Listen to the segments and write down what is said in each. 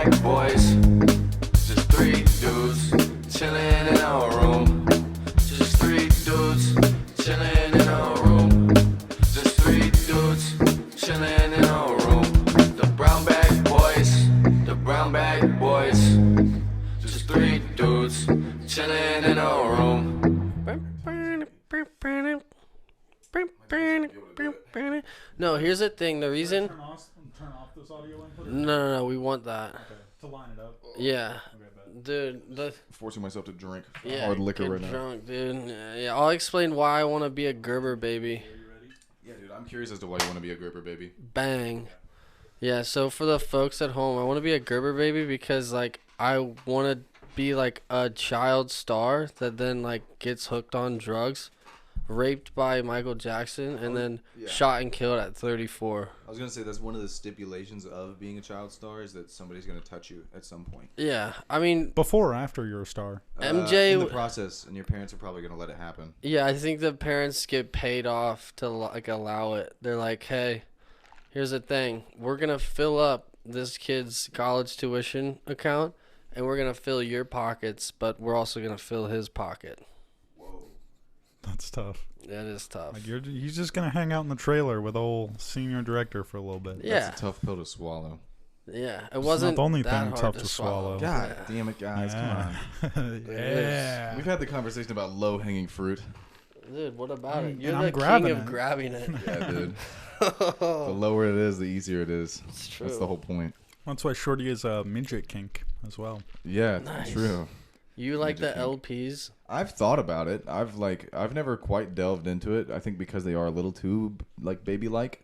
bag boys. Just three dudes chilling in our room. Just three dudes chilling in our room. Just three dudes chilling in our room. The brown bag boys. The brown bag boys. Just three dudes chilling in our room. No, here's the thing. The reason. Turn off this audio input? No. We want that. Okay. To line it up? Yeah. Okay, bet. Dude, Forcing myself to drink yeah, hard liquor get right now. drunk, dude. Yeah, I'll explain why I want to be a Gerber baby. Are you ready? Yeah, dude, I'm curious as to why you want to be a Gerber baby. Bang. Yeah, so for the folks at home, I want to be a Gerber baby because, like, I want to be, like, a child star that then, like, gets hooked on drugs, raped by Michael Jackson, and then shot and killed at 34. I was going to say that's one of the stipulations of being a child star is that somebody's going to touch you at some point. Yeah, I mean, Before or after you're a star? MJ... in the process, and your parents are probably going to let it happen. Yeah, I think the parents get paid off to, like, allow it. They're like, hey, here's the thing. We're going to fill up this kid's college tuition account, and we're going to fill your pockets, but we're also going to fill his pocket. Whoa. That's tough. That is tough. Like he's just gonna hang out in the trailer with old senior director for a little bit. Yeah. That's a tough pill to swallow. Yeah, it It's wasn't not the only that thing hard tough to to swallow. God damn it, guys. Come on. Yeah. We've had the conversation about low-hanging fruit. Dude, what about it? And You're I'm the grabbing king of it. grabbing it. Yeah, dude. The lower it is, the easier it is. It's true. That's the whole point. That's why Shorty is a midget kink as well. Yeah, Nice. true. You like the Midget LPs? I've thought about it. I've never quite delved into it. I think because they are a little too like baby-like.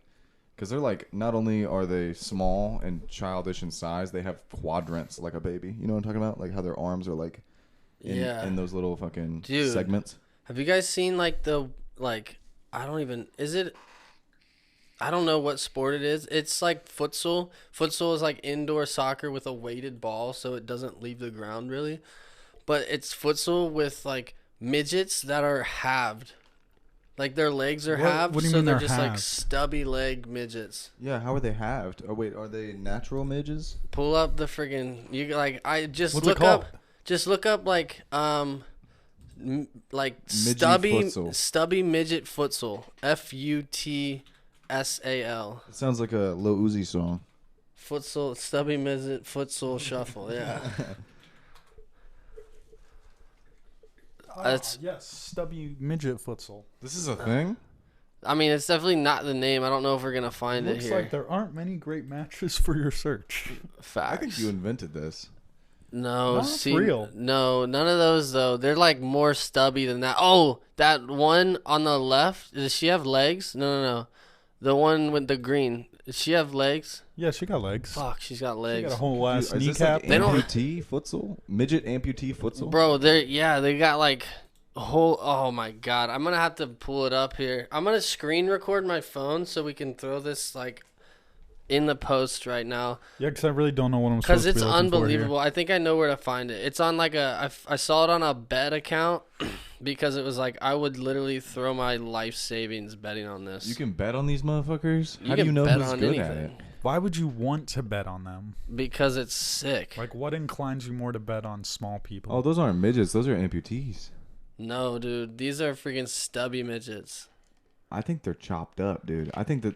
Because they're like, not only are they small and childish in size, they have quadrants like a baby. You know what I'm talking about? Like how their arms are like in those little fucking Dude. segments. Have you guys seen like the I don't know what sport it is. It's like futsal. Futsal is like indoor soccer with a weighted ball so it doesn't leave the ground really. But it's futsal with like midgets that are halved. Like their legs are halved, what do you so mean they're they're just like halved? stubby leg midgets. Yeah, how are they halved? Oh wait, are they natural midges? Pull up the friggin' What's it called? Just look up like Midget futsal. stubby midget futsal. FUTSAL. It sounds like a Lil Uzi song. Futsal, stubby midget futsal shuffle. Yeah. That's. Yes, stubby midget futsal. This is a thing? I mean, it's definitely not the name. I don't know if we're gonna find it Looks here. like there aren't many great matches for your search. Facts. I think you invented this. No, No, it's real. No, none of those though. They're like more stubby than that. Oh, that one on the left. Does she have legs? No. The one with the green. Does she have legs? Yeah, she got legs. Fuck, she's got She legs. got a whole ass Dude, is this kneecap. like They don't- amputee futsal? Midget amputee futsal? Bro, they got like a whole. Oh my god, I'm gonna have to pull it up here. I'm gonna screen record my phone so we can throw this like in the post right now. Yeah, because I really don't know what I'm Because supposed to it's be looking for here. unbelievable. I think I know where to find it. It's on like I saw it on a bet account because it was like I would literally throw my life savings betting on this. You can bet on these motherfuckers? You How do can you know bet who's on good at anything. it? Why would you want to bet on them? Because it's sick. Like, what inclines you more to bet on small people? Oh, those aren't midgets. Those are amputees. No, dude, these are freaking stubby midgets. I think they're chopped up, dude. I think they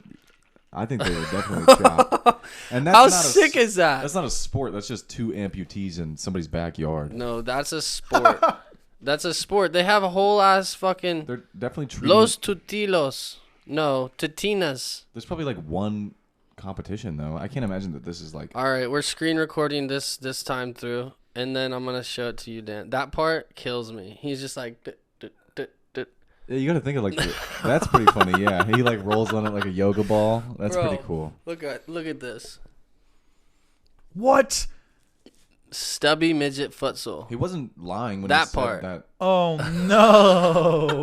were definitely chopped. And that's How not sick is that? That's not a sport. That's just two amputees in somebody's backyard. No, that's a sport. That's a sport. They have a whole ass fucking They're definitely treating. Los Tutilos. No, Tutinas. There's probably like one competition though. I can't imagine that this is like. All right, we're screen recording this time through, and then I'm gonna show it to you, Dan. That part kills me. He's just like, Yeah, you got to think of like that's pretty funny. Yeah, he like rolls on it like a yoga ball. That's Bro. pretty cool. Look at this. What? Stubby midget futsal. He wasn't lying when That he said part. that. Oh, no.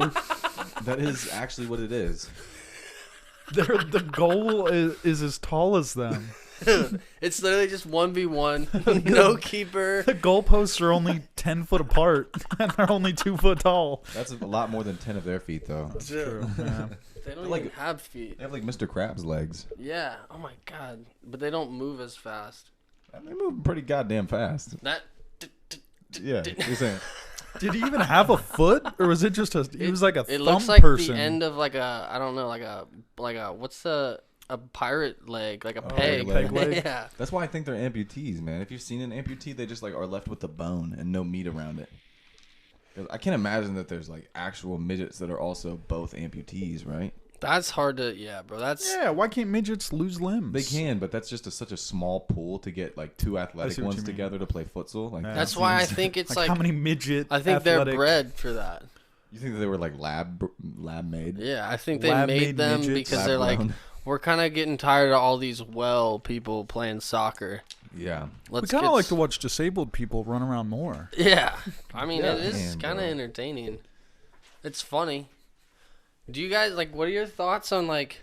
That is actually what it is. The goal is as tall as them. It's literally just 1v1. No keeper. The goalposts are only 10 foot apart, and they're only 2 foot tall. That's a lot more than 10 of their feet though. True. Yeah. They don't Like- even have feet. They have like Mr. Krabs legs. Yeah. Oh my god. But they don't move as fast. They're moving pretty goddamn fast. That Yeah, you're saying. Did he even have a foot, or was it just a? He was like a it thumb looks like person. the end of like a I don't know like a what's a pirate leg, like a peg. peg leg? Yeah. That's why I think they're amputees, man. If you've seen an amputee, they just like are left with the bone and no meat around it. 'Cause I can't imagine that there's like actual midgets that are also both amputees, right? That's hard to bro. That's Yeah, why can't midgets lose limbs? They can, but that's just such a small pool to get like two athletic see what ones you mean. together to play futsal. Like Yeah. that's why I think it's like how many midget? I think athletic, they're bred for that. You think that they were like lab made? Yeah, I think they Lab-made made them midgets. because they're like Lab-grown. we're kind of getting tired of all these people playing soccer. Yeah. We Let's kind get of like to watch disabled people run around more. Yeah, I mean Yeah, it is man, kind of bro. entertaining. It's funny. Do you guys like? What are your thoughts on like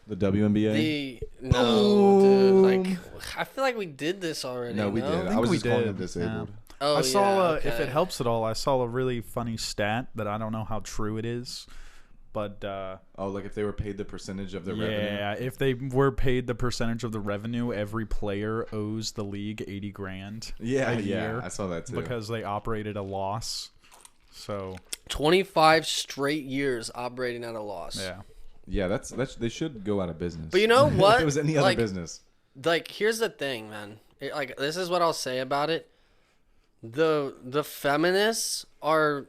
The WNBA? the no, dude? Like, I feel like we did this already. No, we did. I I think was we just calling did. them disabled. Oh, I saw, yeah, if okay. it helps at all, I saw a really funny stat that I don't know how true it is, but Oh, like if they were paid the percentage of their revenue? yeah, if they were paid the percentage of the revenue, every player owes the league $80,000 Yeah, a yeah. year I saw that too. because they operated a loss. So 25 straight years operating at a loss. yeah, Yeah, that's they should go out of business. But you know what? if it was any other Like, business. Like, here's the thing, man. Like, this is what I'll say about it. The feminists are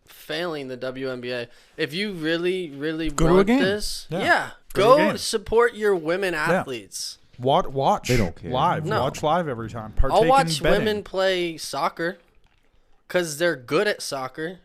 failing the WNBA. If you really, really Go to a want game. this, Yeah. Go go to a game. support your women athletes. watch. They don't care. live. No. Watch live every time. Partake I'll in watch betting. women play soccer because they're good at soccer.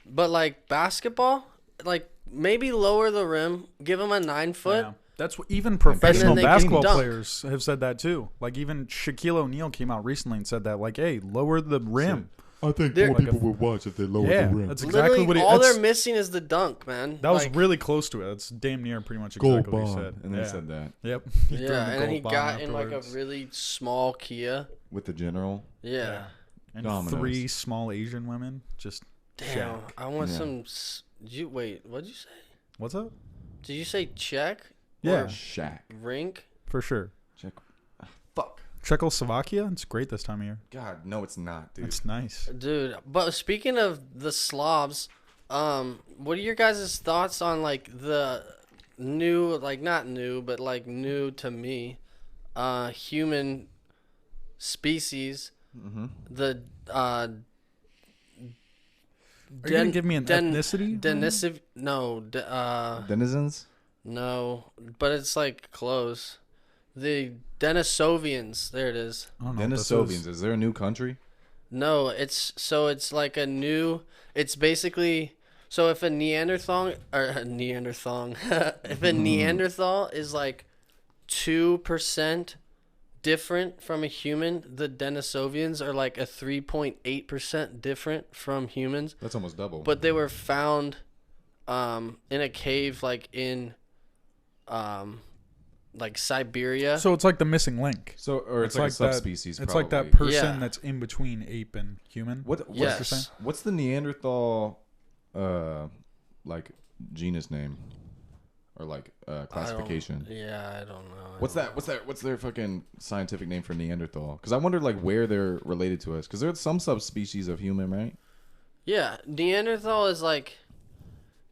But, like, basketball, like, maybe lower the rim, give them a 9-foot. Yeah. That's what even professional they can basketball dunk. players have said that too. Like even Shaquille O'Neal came out recently and said that, like, hey, lower the rim. I think They're- more people would watch if they lowered Yeah, the rim. that's exactly Literally, what he. all that's- they're missing is the dunk, man. That was Like, really close to it. That's damn near pretty much Gold exactly what he bond. said. And yeah. they said that Yep. He threw yeah, the and then he gold got bomb in like a afterwards. really small Kia. with the general. Yeah. And Dominoes. 3 small Asian women just. Damn, Shaq. I want Yeah. some. Wait, what'd you say? What's up? Did you say check? Yeah, Or Shaq. rink? for sure. Check. Fuck. Czechoslovakia. It's great this time of year. God, no, it's not, dude. It's nice. Dude, but speaking of the Slavs, what are your guys' thoughts on like the new, like not new, but like new to me, human species? Mm-hmm. The Are you gonna give me an ethnicity? Denizens? No, but it's like close. The Denisovians. There it is. I don't know what this Denisovians. Is there a new country? No, it's like a new. It's basically so if a Neanderthal if a Neanderthal is like 2% different from a human, the Denisovians are like a 3.8% different from humans. That's almost double. But they were found in a cave like in like Siberia. So it's like the missing link. so, or it's like a that- subspecies. It's like that probably. person Yeah. that's in between ape and human. What? Yes. What's the Neanderthal, like genus name, or like classification? Yeah, I don't know. What's that? What's their fucking scientific name for Neanderthal? Because I wondered like where they're related to us. Because there's some subspecies of human, right? Yeah, Neanderthal is like,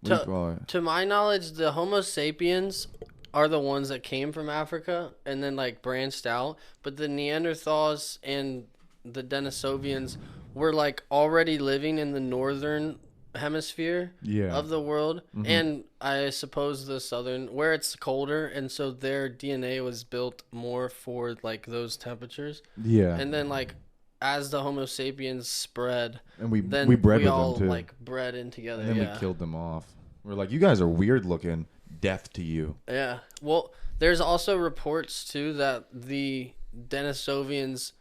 What do you call it? to my knowledge, the Homo sapiens are the ones that came from Africa and then like branched out. But the Neanderthals and the Denisovians were like already living in the northern hemisphere Yeah. of the world, and I suppose the southern, where it's colder, and so their DNA was built more for like those temperatures. Yeah. And then like as the Homo sapiens spread, And we then bred we with all them too. like bred in together. and then Yeah. we killed them off. We're like, you guys are weird looking. Death to you. Yeah. Well, there's also reports too that the Denisovians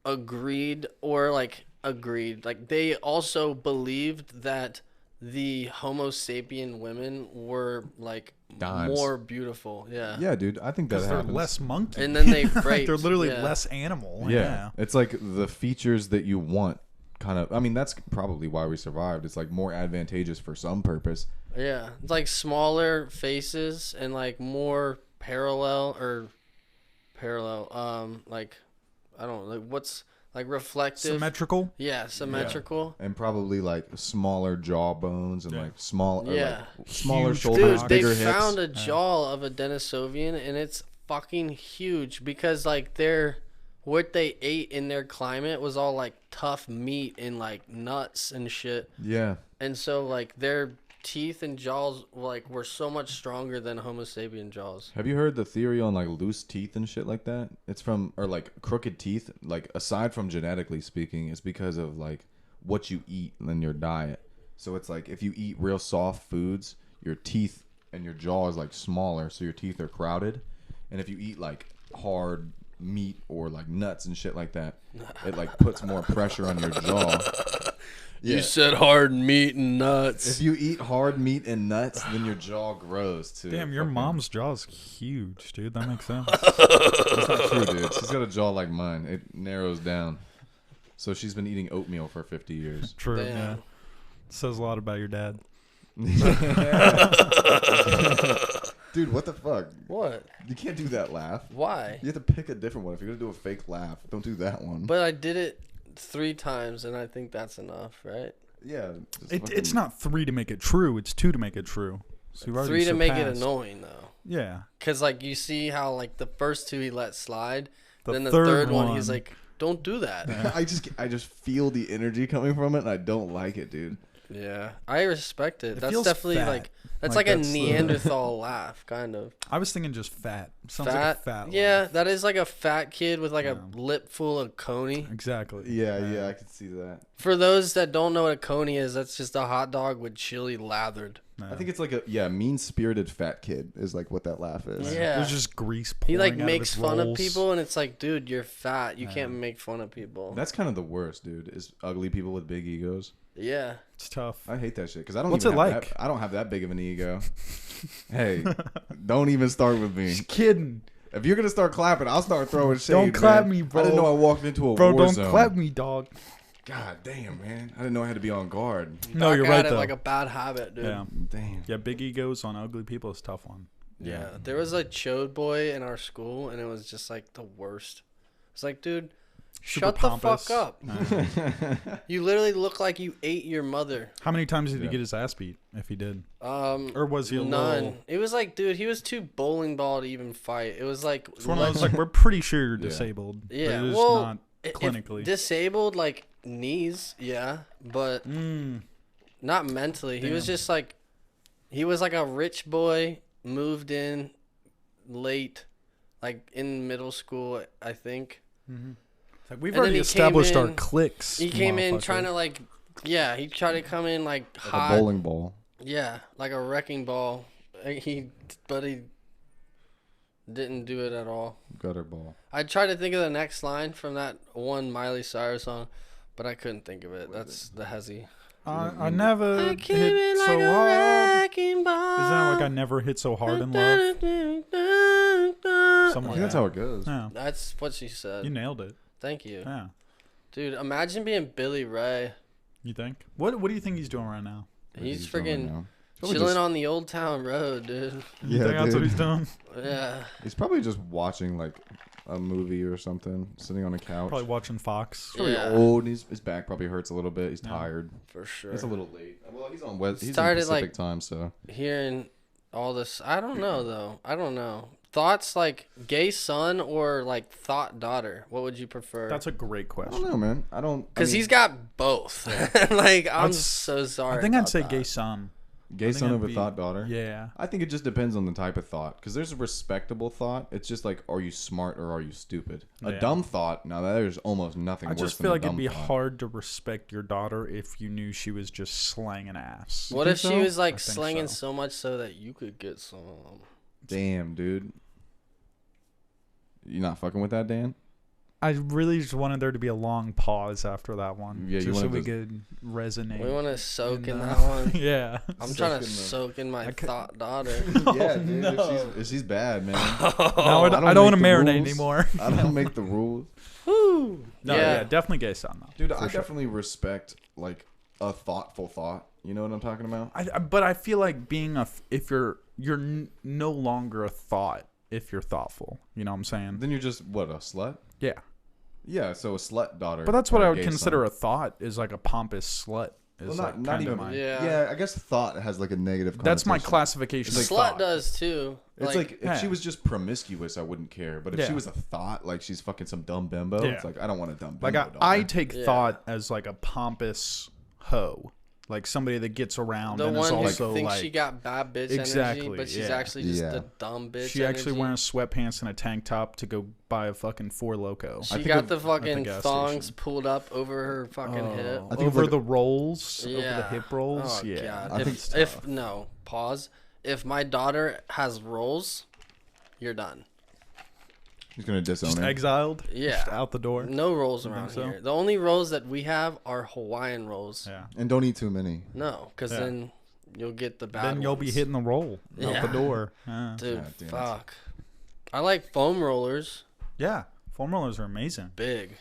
agreed, like they also believed that the Homo sapien women were like Dimes. more beautiful. Yeah. Yeah, dude. I think that Because they're happens. less monkey. And then they Like, raped. they're literally yeah. less animal. Yeah. It's like the features that you want. Kind of. I mean, that's probably why we survived. It's like more advantageous for some purpose. Yeah. It's like smaller faces and like more parallel or parallel. Like, I don't know. Like, what's like reflective? Symmetrical. Yeah, symmetrical. And probably like smaller jaw bones and like small, or, Yeah. like, smaller Huge shoulders, Dude, bigger they hips. found a jaw of a Denisovian, and it's fucking huge because like what they ate in their climate was all like tough meat and like nuts and shit. Yeah. And so like their teeth and jaws were so much stronger than Homo sapien jaws. Have you heard the theory on like loose teeth and shit like that? It's from, or like crooked teeth, like aside from genetically speaking, it's because of like what you eat in your diet. So it's like if you eat real soft foods, your teeth and your jaw is like smaller, so your teeth are crowded. And if you eat like hard meat or like nuts and shit like that, it like puts more pressure on your jaw. Yeah. You said hard meat and nuts. If you eat hard meat and nuts, then your jaw grows too. Damn, your Fucking- mom's jaw's huge, dude. That makes sense. That's not true, dude. She's got a jaw like mine. It narrows down. So she's been eating oatmeal for 50 years. True. Damn. Yeah. Says a lot about your dad. Dude, what the fuck? What? You can't do that laugh. Why? You have to pick a different one. If you're gonna do a fake laugh, don't do that one. But I did it 3 times, and I think that's enough, right? yeah, just It's fucking- not 3 to make it true. It's 2 to make it true. So you've already 3 to make it surpassed. annoying, though. Yeah. Because, like, you see how, like, the first 2 he let slide. The Then the third third one, one- he's like, don't do that. Yeah. I just feel the energy coming from it, and I don't like it, dude. I respect it. It that's feels definitely, fat. like, that's Like, like a that's the- Neanderthal laugh, kind of. I was thinking just fat. Sounds Fat? like a fat. Yeah, laugh. that is like a fat kid with, like, Yeah. a lip full of coney. Exactly. Yeah, I can see that. For those that don't know what a coney is, that's just a hot dog with chili lathered. I think it's like a mean-spirited fat kid is like what that laugh is. Yeah. There's just grease pouring He, like, out of makes his fun of rolls. people, and it's like, dude, you're fat. You can't make fun of people. That's kind of the worst, dude. Is ugly people with big egos. Yeah. It's tough. I hate that shit because I don't. What's even it have like? that- I don't have that big of an ego. Hey, don't even start with me. Just kidding. If you're gonna start clapping, I'll start throwing shade. Don't clap man. me, bro. I didn't know I walked into a Bro, war don't zone. clap me, dog. God damn, man. I didn't know I had to be on guard. No, Back you're at right, it though. like a bad habit, dude. Yeah. Damn. Yeah, big egos on ugly people is a tough one. Yeah, there was a chode boy in our school, and it was just like the worst. It's like, dude, Super shut pompous. the fuck up. You literally look like you ate your mother. How many times did he Yeah. get his ass beat, if he did? Or was he a none? little... It was like, dude, he was too bowling ball to even fight. It was like, It's one of those, like, we're pretty sure you're Yeah. disabled. but yeah, you're just well, not if clinically. disabled, like knees, yeah, but not mentally. He was Damn. just like, he was like a rich boy, moved in late, like in middle school, I think. It's like, we've And then already he established came our in- cliques. He came in motherfucker. trying to like, yeah, he tried to come in like Like hot, a bowling ball. yeah, like a wrecking ball. But he didn't do it at all. Gutter ball. I tried to think of the next line from that one Miley Cyrus song, but I couldn't think of it. That's the hezzy. I never I hit came in like so a hard. wrecking ball. Isn't that like I never hit so hard in love? Something I like think that's that. how it goes. Yeah. That's what she said. You nailed it. Thank you. Yeah. Dude, imagine being Billy Ray. You think? What do you think he's doing right now? He's doing right freaking now? Probably chilling just- on the Old Town Road, dude. You Yeah, think that's what dude. he's doing? Yeah. He's probably just watching like a movie or something, sitting on a couch. Probably watching Fox. Probably Yeah. old. His back probably hurts a little bit. He's Yeah. tired. For sure. It's a little late. Well, he's on West. He's in Started, Pacific like- time, so Hearing all this. I don't know, though. I don't know. Thoughts like gay son or like thought daughter? What would you prefer? That's a great I question. don't know, man. I don't Because I mean, he's got both. Like, I'm That's- so sorry. I think I'd about say that. gay son. gay I think son I'd of a be- thought daughter. Yeah. I think it just depends on the type of thought. Because there's a respectable thought. It's just like, are you smart or are you stupid? A Yeah. dumb thought. Now there's almost nothing. I worse just than feel a like it'd dumb be thought. hard to respect your daughter if you knew she was just slanging ass. What think if she so? was I like think slanging so. so much so that you could get some? Damn, dude. You not fucking with that, Dan? I really just wanted there to be a long pause after that one. Yeah, you just so wanted we to- could resonate. We want to soak in the- that one. yeah. I'm Soak trying in to the- soak in my could- thought daughter. Yeah, dude. no. If she's bad, man. No, I don't make want to the marinate rules. anymore. I don't make the rules. Woo. No, yeah, definitely gay son though. Dude, For I sure. definitely respect like a thoughtful thought. You know what I'm talking about? But I feel like being if you're no longer a thought, if you're thoughtful. You know what I'm saying? Then you're just what, a slut? Yeah. Yeah, so a slut daughter. But that's what or I a would gay consider son. a thought is like a pompous slut. Is Well, like not kinda even. my, Yeah. I guess thought has like a negative. That's my connotation. classification. It's of Slut thought. does too. It's like if Yeah. she was just promiscuous, I wouldn't care. But if Yeah. she was a thought, like she's fucking some dumb bimbo, Yeah. it's like I don't want a dumb Like bimbo. I daughter. take Yeah. thought as like a pompous hoe, like somebody that gets around The and is one who also thinks like she got bad bitch Exactly, energy, but she's yeah. actually just Yeah. a dumb bitch. she actually energy. wearing sweatpants and a tank top to go buy a fucking Four Loko. She think got of- the at the fucking gas thongs station. pulled up over her fucking hip. I think Over like- the rolls, over the Yeah. hip rolls. Oh, yeah, God. I think If, it's if no, pause. If my daughter has rolls, you're done. He's gonna disown just her. exiled. Yeah. just out the door. No rolls You think around so? here. The only rolls that we have are Hawaiian rolls. Yeah. And don't eat too many. No, because Yeah. then you'll get the bad Then you'll be ones. hitting the roll out Yeah. the door. Yeah. Dude, God damn it. fuck. I like foam rollers. Yeah. Foam rollers are amazing. Big.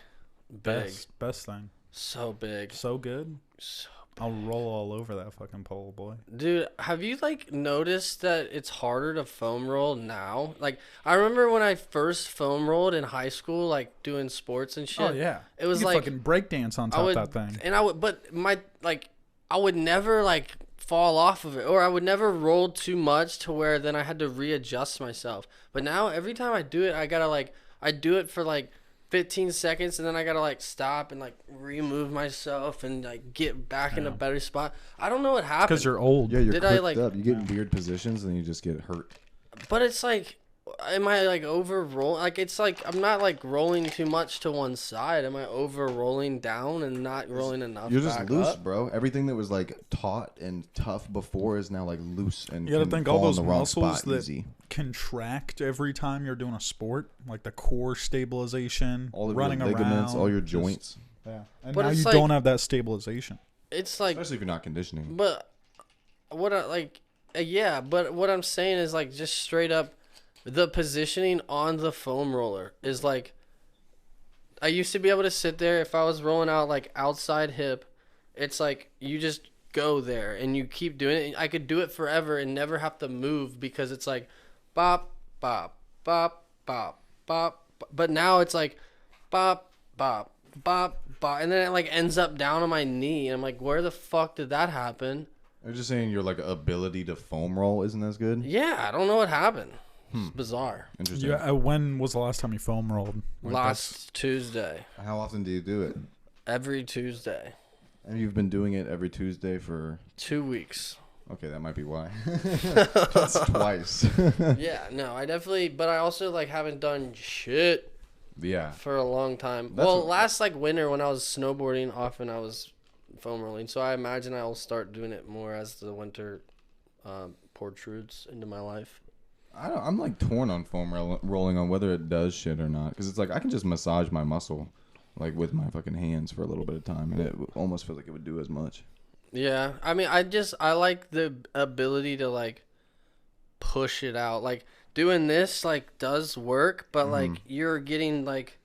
Best thing. So big. So good. So I'll roll all over that fucking pole, boy. Dude, have you like noticed that it's harder to foam roll now? Like I remember when I first foam rolled in high school, like doing sports and shit. Oh yeah. It was you could like fucking break dance on I top would, of that thing. and I would, but my like I would never like fall off of it, or I would never roll too much to where then I had to readjust myself. But now every time I do it, I gotta like I do it for like 15 seconds and then I gotta like stop and like remove myself and like get back in a better spot. I don't know what happened. Because you're old. Yeah, you're Did I, crooked like- up. You get in weird positions and you just get hurt. But it's like, am I like over rolling? Like it's like I'm not like rolling too much to one side. Am I over rolling down and not rolling enough? You're just back loose, up? bro. Everything that was like taut and tough before is now like loose and You gotta can think fall all those in the wrong muscles spot that easy. contract every time you're doing a sport, like the core stabilization, All of running your ligaments, around, all your just- joints. Yeah. And But now it's you like- don't have that stabilization. It's like, Especially if you're not conditioning. but what I like, yeah. But what I'm saying is like just straight up, the positioning on the foam roller is like. I used to be able to sit there if I was rolling out like outside hip. It's like you just go there and you keep doing it. I could do it forever and never have to move because it's like bop, bop, bop, bop, bop. But now it's like bop, bop, bop, bop. And then it like ends up down on my knee. And I'm like, where the fuck did that happen? I'm just saying your like ability to foam roll isn't as good. Yeah, I don't know what happened. It's bizarre. Interesting. Yeah. When was the last time you foam rolled? Like, Last Tuesday. How often do you do it? Every Tuesday. And you've been doing it every Tuesday for. 2 weeks. Okay, that might be why. That's twice. Yeah, no, I definitely, but I also like haven't done shit Yeah. for a long time. That's Well, what- last like winter when I was snowboarding, often I was foam rolling. So I imagine I'll start doing it more as the winter protrudes into my life. I'm like torn on foam rolling on whether it does shit or not. Because it's like I can just massage my muscle like with my fucking hands for a little bit of time. And it almost feels like it would do as much. Yeah, I mean, I like the ability to like push it out. Like doing this like does work, but like you're getting like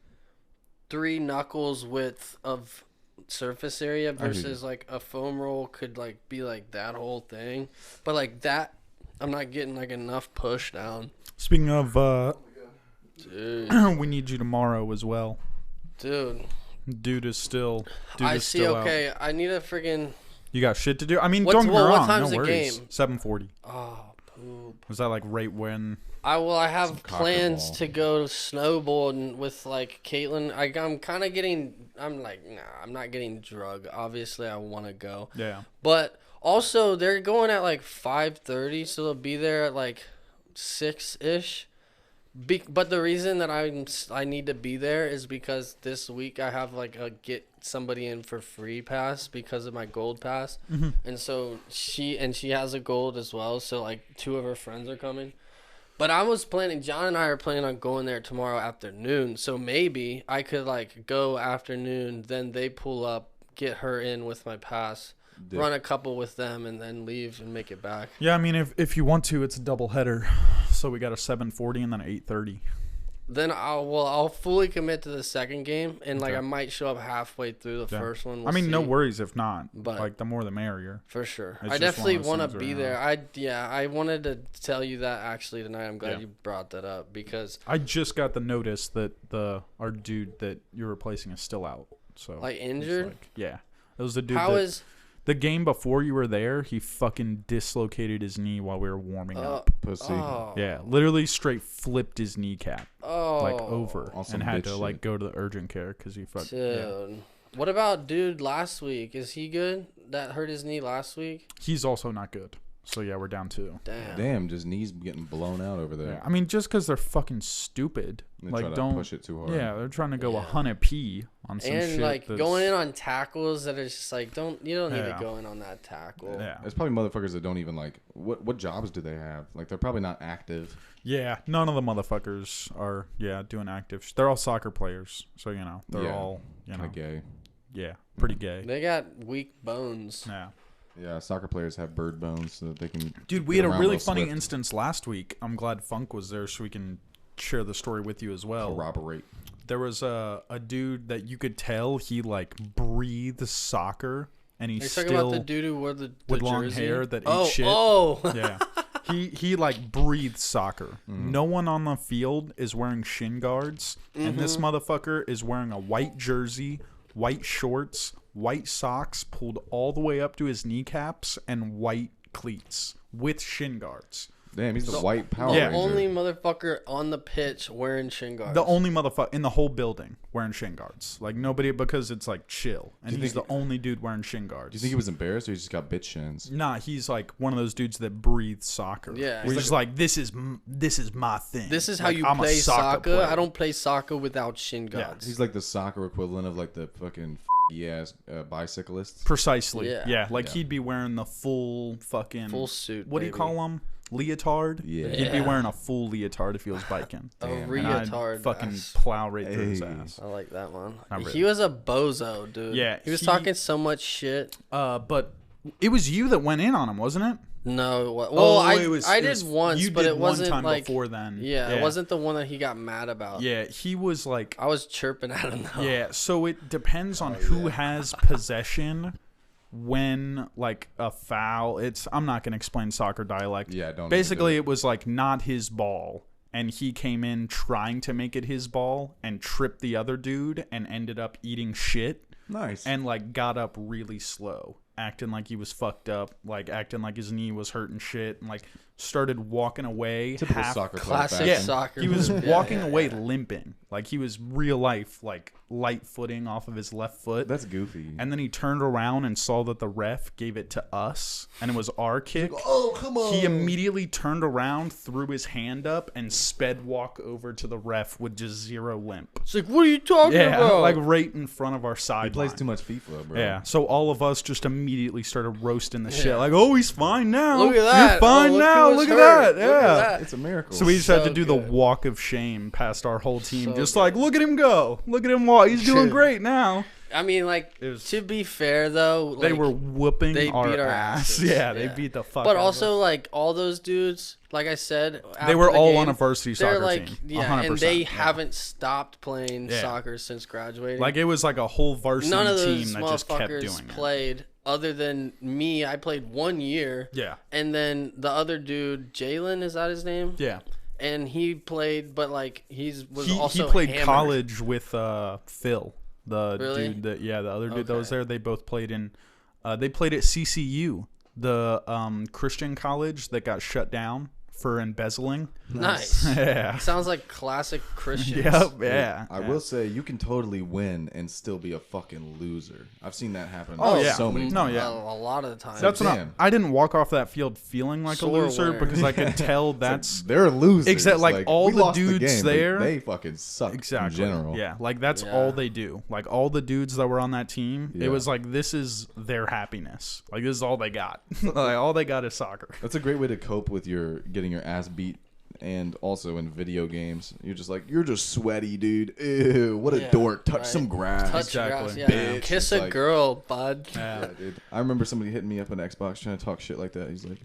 3 knuckles width of surface area versus like a foam roll could like be like that whole thing. But like that, I'm not getting like enough push down. Speaking of, Dude, we need you tomorrow as well. dude. Dude is still. Dude I is see. still out. Okay, I need a friggin'. You got shit to do. I mean, What's- don't get me well, what wrong. time's No the worries. game? 7:40. Oh, poop. Was that like right when? I have Some cocker plans ball. to go snowboarding with like Caitlin. I'm kind of getting. I'm like, nah, I'm not getting drug. Obviously, I want to go, Yeah. but also they're going at like 5:30, so they'll be there at like 6-ish. But the reason that I need to be there is because this week I have like a get somebody in for free pass because of my gold pass, and so she has a gold as well. So like 2 of her friends are coming. But I was planning. John and I are planning on going there tomorrow afternoon. So maybe I could like go afternoon, then they pull up, get her in with my pass, run a couple with them, and then leave and make it back. Yeah, I mean, if you want to, it's a double header. So we got a 7:40 and then an 8:30. then I'll fully commit to the second game, and like Okay. I might show up halfway through the Yeah. first one. I We'll mean, no see. worries if not. But- Like the more the merrier. For sure. It's I just definitely one of want those to things be where, there. I wanted to tell you that actually tonight. I'm glad Yeah. you brought that up because I just got the notice that our dude that you're replacing is still out. So like it's injured. like, yeah, it was the dude. How that, is the game before you were there? He fucking dislocated his knee while we were warming up. Pussy. Yeah, literally straight flipped his kneecap like over Awesome and had bitch to like shit. go to the urgent care because he fucked. Dude. Yeah. What about dude last week? Is he good? That hurt his knee last week? He's also not good. So yeah, we're down 2. Damn, just knees getting blown out over there. Yeah, I mean, just because they're fucking stupid, They like try to don't push it too hard. Yeah, they're trying to go Yeah. 100 p on some And shit. like that's, going in on tackles that are just like you don't need Yeah. to go in on that tackle. Yeah, It's probably motherfuckers that don't even like what jobs do they have? Like they're probably not active. yeah. None of the motherfuckers are doing active. They're all soccer players, so they're Yeah. all Kind of gay. pretty gay. They got weak bones. Yeah. Yeah, soccer players have bird bones so that they can. Dude, we get had a around really real funny swift. instance last week. I'm glad Funk was there so we can share the story with you as well. Corroborate. There was a dude that you could tell he like breathes soccer, and Are he's you still talking about the dude who wore the with long jersey? hair that ate oh, shit. Oh, Yeah. He like breathes soccer. Mm-hmm. No one on the field is wearing shin guards, and this motherfucker is wearing a white jersey, white shorts, white socks pulled all the way up to his kneecaps, and white cleats with shin guards. Damn, he's the white Power Yeah. the Ranger. only motherfucker on the pitch wearing shin guards. The only motherfucker in the whole building wearing shin guards. Like nobody, because it's like chill, and Do you he's the think- only dude wearing shin guards. Do you think he was embarrassed or he just got bitch shins? Nah, he's like one of those dudes that breathes soccer. Yeah. Where He's he's just like, this is my thing. This is how Like, you I'm a play soccer. player. I don't play soccer without shin Yeah, guards. He's like the soccer equivalent of like the fucking ass bicyclist. Precisely. Yeah. Yeah. Like Yeah. he'd be wearing the full fucking Full suit. What do you baby. call them? Leotard. Yeah. He'd be Yeah. wearing a full leotard if he was biking. A Damn. And I'd retard. fucking ass. plow right through his Hey. ass. I like that one. Not really. He was a bozo, dude. Yeah, He was he- talking so much shit. But it was you that went in on him, wasn't it? No, well, Oh, I it was- I it did was- once, you but did it wasn't one time like before then. Yeah, it wasn't the one that he got mad about. Yeah, he was like. I was chirping at him though. Yeah, so it depends on who has possession when like a foul. I'm not gonna explain soccer dialect. Yeah, don't. Basically, it was like not his ball, and he came in trying to make it his ball and tripped the other dude and ended up eating shit Nice. and like got up really slow, acting like he was fucked up, like acting like his knee was hurting shit, and like started walking away. Typical half, soccer player Classic fashion. yeah, soccer. he was move. walking Yeah, away yeah. limping, like he was real life, like light footing off of his left foot. That's goofy. And then he turned around and saw that the ref gave it to us, and it was our kick. Oh, come on. He immediately turned around, threw his hand up, and sped walk over to the ref with just zero limp. It's like, what are you talking Yeah, about? like right in front of our He sideline. plays too much FIFA, bro. Yeah, so all of us just immediately started roasting the shit. Like, oh, he's fine now. Look at that. You're fine Oh, now. who was Look at hurt. that. Yeah. Look at that. It's a miracle. So we just had to So do good. the walk of shame past our whole team. So Just good. like, look at him go. Look at him walk. He's doing Dude. great now. I mean, like, It was- to be fair though, They like, were whooping they our beat our ass. asses. Yeah, they Yeah. beat the fuck but out also of us. like all those dudes, like I said, They after were the all game, on a varsity they're soccer like, team. yeah, 100%. and they yeah. haven't stopped playing Yeah. soccer since graduating. Like, it was like a whole varsity none of team those that just kept doing motherfuckers it. played. Other than me, I played 1 year. Yeah. And then the other dude, Jalen, is that his name? Yeah. And he played, but like was He also played hammered. college with Phil. The Really? dude that the other dude that was Okay. there. They both played in they played at CCU, the Christian college that got shut down for embezzling. Nice. Yeah. Sounds like classic Christians. Yep, yeah. I yeah. will say you can totally win and still be a fucking loser. I've seen that happen. Oh, yeah. so many No, times. yeah. A lot of the time. That's what Damn. I didn't walk off that field feeling like Sore a loser winner. because I could tell that's They're losers. Exact- like, all we the lost dudes game, but there- they fucking suck. exactly In general. yeah. Like that's Yeah. all they do. Like all the dudes that were on that team, Yeah. it was like this is their happiness. Like this is all they got. Like all they got is soccer. That's a great way to cope with your getting your ass beat. And also in video games, you're just like, you're just sweaty, dude. Ew, what a Yeah, dork. Touch right. some grass. Touch Exactly. grass, yeah. Bitch. Kiss It's a like- girl, bud. Yeah. Yeah, dude. I remember somebody hitting me up on Xbox trying to talk shit like that. He's like,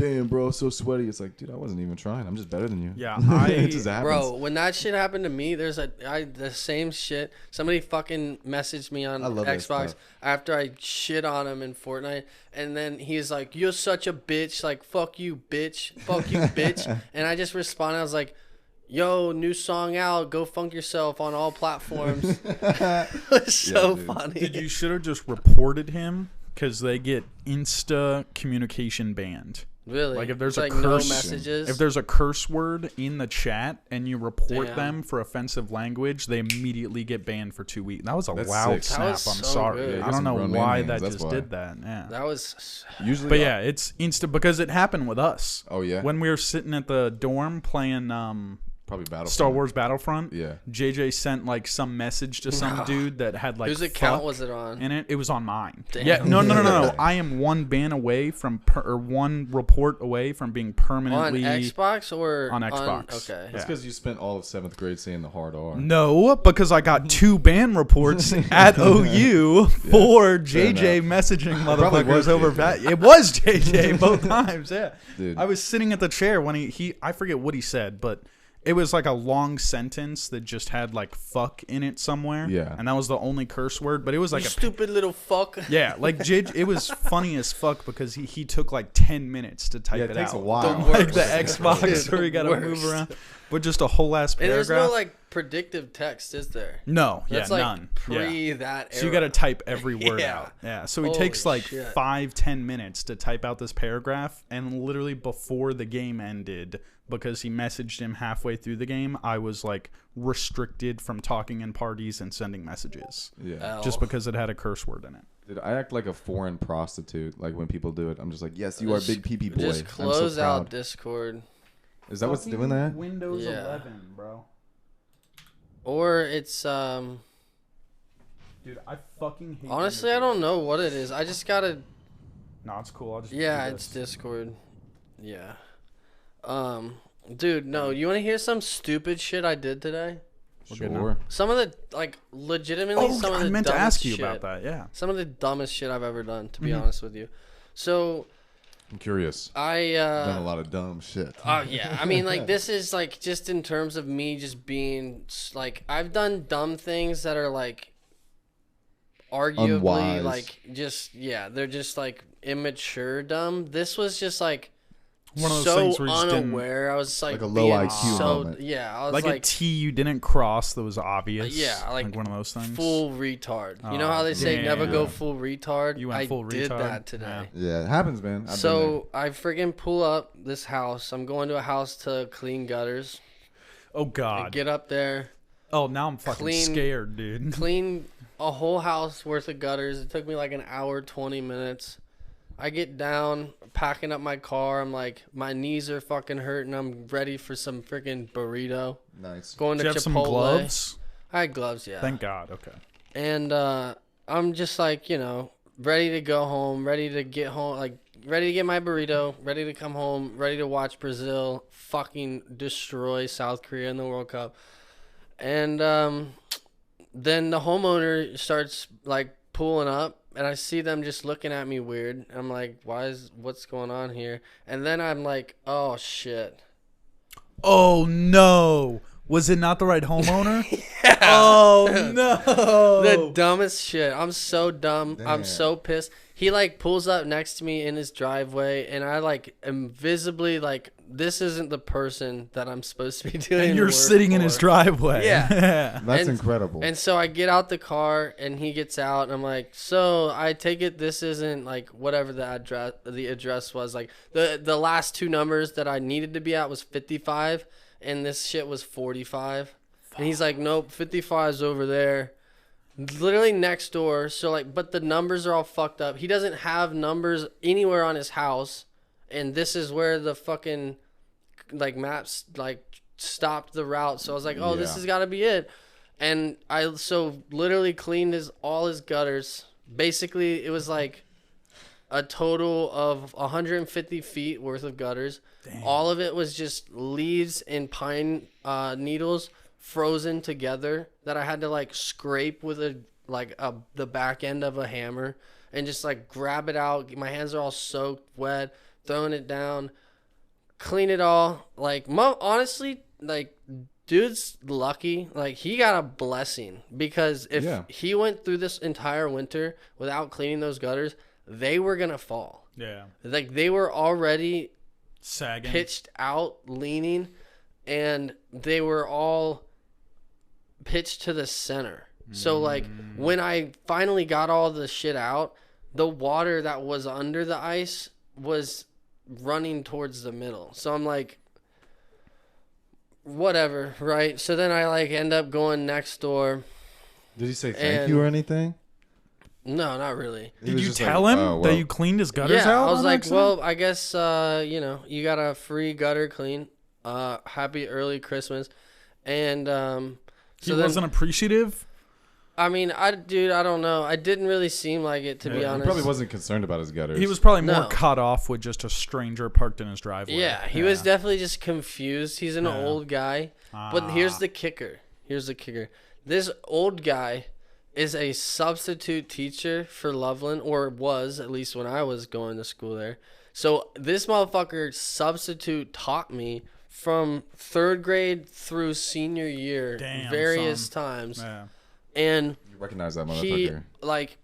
damn, bro, so sweaty. It's like, dude, I wasn't even trying. I'm just better than you. Yeah, It just happens. Bro, when that shit happened to me, the same shit. Somebody fucking messaged me on I love that Xbox stuff. after I shit on him in Fortnite, and then he's like, "You're such a bitch." Like, "Fuck you, bitch. Fuck you, bitch." And I just responded. I was like, "Yo, new song out. Go funk yourself on all platforms." It was so dude. funny. Dude, you should have just reported him because they get insta communication banned. Really? Like if there's It's a like no curse, messages. if there's a curse word in the chat and you report Damn. them for offensive language, they immediately get banned for 2 weeks. That was a That's loud sick. snap. That was I'm so sorry. good. Yeah, I don't know some grown why man that names, just that's why. did that. Yeah. that was Usually, But yeah, it's insta because it happened with us. Oh yeah. When we were sitting at the dorm playing Probably Battlefield. Star Wars Battlefront, Yeah. JJ sent like some message to some dude that had like whose account fuck was it on? in it. It was on mine. Damn. Yeah, no. I am one ban away from or one report away from being On permanently Xbox or on Xbox. Okay. That's because you spent all of 7th grade saying the hard R. No, because I got 2 ban reports at OU for JJ enough. messaging Probably motherfuckers was over. JJ. It was JJ both times. Yeah, Dude. I was sitting at the chair when he I forget what he said, but it was like a long sentence that just had like "fuck" in it somewhere. Yeah. and that was the only curse word. But it was like You a stupid little fuck. yeah, like JJ. It was funny as fuck because he took like 10 minutes to type Yeah, it it takes out. a while. Like the Worst. Xbox Dude, where you got to worst. move around, but just a whole ass And paragraph. there's no like predictive text, is there? No, That's yeah, like none. pre Yeah. that era. So you got to type every word Yeah. out. Yeah. So it Holy takes like shit. 5-10 minutes to type out this paragraph, and literally before the game ended, because he messaged him halfway through the game, I was like restricted from talking in parties and sending messages, Yeah. L. just because it had a curse word in it. Dude, I act like a foreign prostitute. Like when people do it, I'm just like, yes, you are Just- big pee boy. Just I'm close so out proud. Discord. Is that what's doing that? Windows Yeah. 11, bro. Or it's Dude, I fucking hate honestly I Windows don't know what it is. I just gotta No, it's cool. I'll just yeah, do it's this. Discord. Yeah. Dude, no, you wanna hear some stupid shit I did today? We're good now. Sure. Some of the like legitimately Oh, some of the I meant to dumbest ask you shit. about that. Yeah. Some of the dumbest shit I've ever done, to be Mm-hmm. honest with you. So I'm curious. I Done a lot of dumb shit. oh yeah, I mean like this is like just in terms of me just being like I've done dumb things that are like arguably Unwise. like just yeah, they're just like immature dumb. This was just like One of those so things where you just didn't- unaware. I was like Like a low being IQ so moment. yeah, I was Like, like a T you didn't cross that was obvious. yeah, like one of those things. full retard. You know Oh, how they say yeah. never go full retard? You went I full did retard? that today. Yeah. Yeah, it happens, man. I've So I friggin' pull up this house. I'm going to a house to clean gutters. Oh I God. get up there, Oh, now I'm fucking Clean- scared, dude. clean a whole house worth of gutters. It took me like an hour, 20 minutes. I get down, packing up my car. I'm like, my knees are fucking hurting. I'm ready for some freaking burrito. been there. Nice. Going Do to you have Chipotle. some gloves? I had gloves, yeah. Thank God. Okay. And I'm just like, you know, ready to go home, ready to get home, like ready to get my burrito, ready to come home, ready to watch Brazil fucking destroy South Korea in the World Cup. And then the homeowner starts like pulling up, and I see them just looking at me weird. I'm like, what's going on here? And then I'm like, oh shit. Oh no. Was it not the right homeowner? Oh no. The dumbest shit. I'm so dumb. I'm Damn. so pissed. He like pulls up next to me in his driveway, and I like am visibly like, this isn't the person that I'm supposed to be doing. And you're work sitting in for. his driveway. Yeah. That's And- incredible. And so I get out the car, and he gets out, and I'm like, so I take it this isn't like whatever the address was. Like the last two numbers that I needed to be at was 55, and this shit was 45. And he's like, nope, 55 is over there. Literally next door. So like, but the numbers are all fucked up. He doesn't have numbers anywhere on his house, and this is where the fucking like maps like stopped the route. So I was like, oh, this Yeah. has got to be it. And I so literally cleaned all his gutters. Basically, it was like a total of 150 feet worth of gutters. All of it was just leaves and pine needles frozen together that I had to like scrape with the back end of a hammer and just like grab it out. My hands are all soaked wet, throwing it down, clean it all. Like, honestly, like, dude's lucky. Like, he got a blessing because if he went through this entire winter without cleaning those gutters, they were gonna fall. Yeah. Like, they were already Sagging. pitched out, leaning, and they were all pitched to the center. So, like, when I finally got all the shit out, the water that was under the ice was running towards the middle. So I'm like, whatever, right? So then I, like, end up going next door. Did he say thank you or anything? No, not really. Did you tell him that you cleaned his gutters out? I was like, well, I guess, you know, you got a free gutter clean. Happy early Christmas. And he wasn't appreciative? I mean, I don't know. I didn't really seem like it, to be honest. He probably wasn't concerned about his gutters. He was probably more caught off with just a stranger parked in his driveway. Yeah, he was definitely just confused. He's an old guy. But here's the kicker. This old guy is a substitute teacher for Loveland, or was, at least when I was going to school there. So this motherfucker substitute taught me from 3rd grade through senior year various times. Yeah. And you recognize that motherfucker. He, like,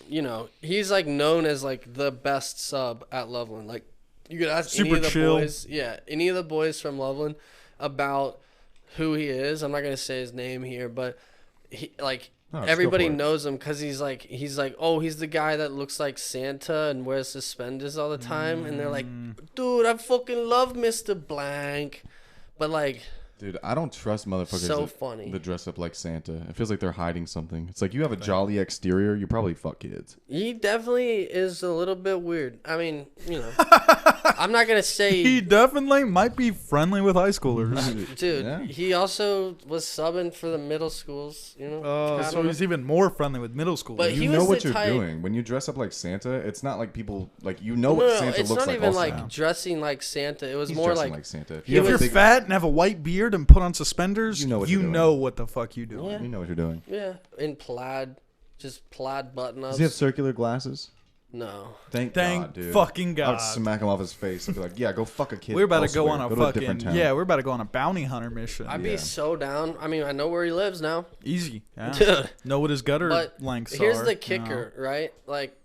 you know, he's, like, known as, like, the best sub at Loveland. Like, you could ask any of the boys. Yeah, any of the boys from Loveland about who he is. I'm not going to say his name here, but, he, like, everybody knows him because he's like, oh, he's the guy that looks like Santa and wears suspenders all the time. And they're like, dude, I fucking love Mr. Blank. But, like... Dude, I don't trust motherfuckers that dress up like Santa. It feels like they're hiding something. It's like you have a jolly exterior, you probably fuck kids. He definitely is a little bit weird. I mean, you know, I'm not going to say... He definitely might be friendly with high schoolers. Dude, he also was subbing for the middle schools, you know? So he's even more friendly with middle schoolers. But you know what you're doing. When you dress up like Santa, it's not like people... Like, you know what Santa looks like. It's not even like dressing like Santa. It was more like Santa. If you're fat and have a white beard and put on suspenders, you know what the fuck you doing. Yeah. You know what you're doing. Yeah, in plaid, just plaid button-ups. Does he have circular glasses? No. Thank God, dude. Fucking God. I'd smack him off his face and be like, yeah, go fuck a kid. We're about to go on a we're about to go on a bounty hunter mission. I'd be so down. I mean, I know where he lives now. Easy. Yeah. Dude. Know what his gutter lengths are. Here's the kicker, right? Like,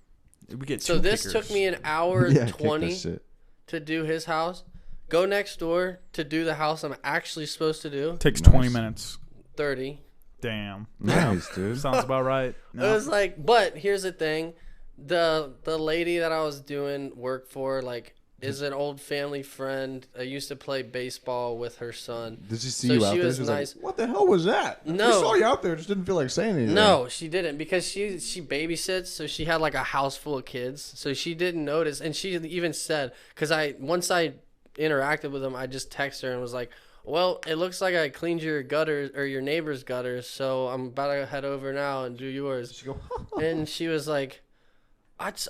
we get so this took me an hour and 20 to do his house. Go next door to do the house I'm actually supposed to do. Takes 20 minutes. 30. Damn. Nice, dude. Sounds about right. No. It was like, but here's the thing. The lady that I was doing work for, like, is an old family friend. I used to play baseball with her son. Did she see you out there? Was she was nice. Like, what the hell was that? No. I saw you out there. Just didn't feel like saying anything. No, she didn't because she babysits, so she had like a house full of kids. So she didn't notice. And she even said, because once I interacted with him, I just texted her and was like, well, it looks like I cleaned your gutters or your neighbor's gutters, so I'm about to head over now and do yours. She go, and she was like,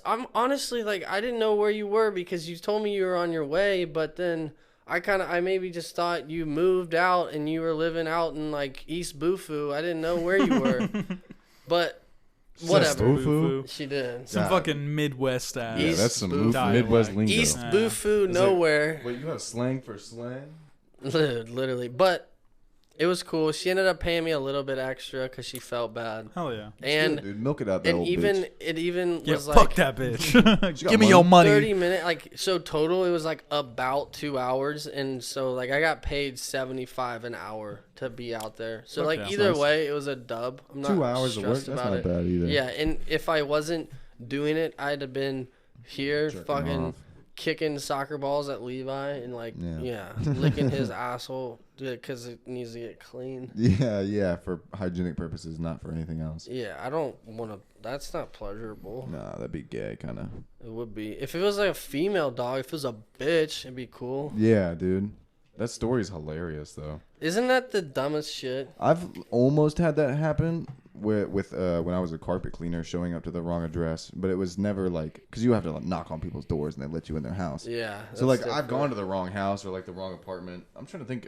I'm honestly like, I didn't know where you were because you told me you were on your way, but then I maybe just thought you moved out and you were living out in like East Bufu. I didn't know where you were. But whatever. Bufu? She did. Some fucking Midwest ass. Yeah, that's some Midwest lingo. East Bufu, nowhere. Wait, you have slang for slang? Literally. But it was cool. She ended up paying me a little bit extra because she felt bad. Hell yeah. And good, dude. Milk it out, that old even bitch. It even was fuck like that bitch. Give me your money. 30-minute, like, so total it was like about 2 hours, and so like I got paid $75 an hour to be out there. So like either way, it was a dub. I'm not 2 hours of work. That's not bad either. Yeah, and if I wasn't doing it, I'd have been here fucking kicking soccer balls at Levi and like licking his asshole because it needs to get clean. Yeah, for hygienic purposes, not for anything else. Yeah, I don't want to. That's not pleasurable. Nah, that'd be gay, kind of. It would be if it was like a female dog. If it was a bitch, it'd be cool. Yeah, dude. That story's hilarious, though. Isn't that the dumbest shit? I've almost had that happen with when I was a carpet cleaner showing up to the wrong address, but it was never like, because you have to like, knock on people's doors and they let you in their house. Yeah. So like I've gone to the wrong house or like the wrong apartment. I'm trying to think.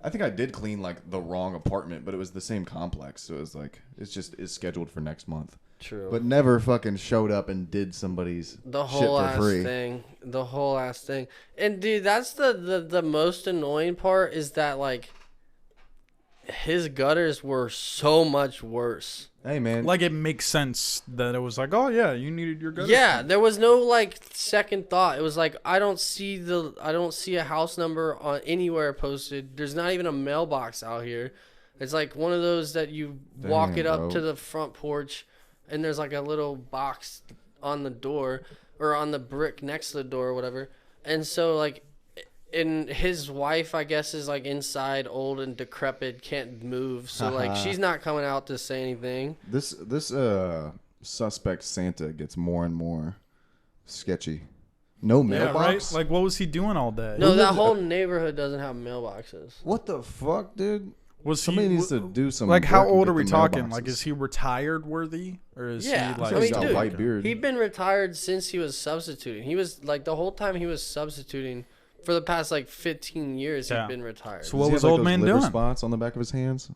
I think I did clean like the wrong apartment, but it was the same complex, so it was like it's scheduled for next month. True. but never fucking showed up and did somebody's The shit whole for ass free. thing. The whole ass thing. And dude, that's the most annoying part is that like his gutters were so much worse. Hey man, Like it makes sense that it was like, oh yeah, you needed your gutter. Yeah, there was no like second thought. It was like I don't see a house number on anywhere posted. There's not even a mailbox out here. It's like one of those that you walk Damn, it up bro. to the front porch and there's like a little box on the door or on the brick next to the door or whatever. And so like and his wife I guess is like inside, old and decrepit, can't move. So like she's not coming out to say anything. this suspect Santa gets more and more sketchy. No Yeah, mailbox. right. Like what was he doing all day? No, that whole neighborhood doesn't have mailboxes. What the fuck, dude? Was Somebody he, needs to do some. like how work and old get are we the talking? mailboxes. Like is he retired worthy or is Yeah, he like? I mean, He's got a dude, white beard. He'd been retired since he was substituting. He was like the whole time he was substituting for the past like 15 years. Yeah. He'd been retired. So Does what he was have, like, old those man liver doing? spots on the back of his hands,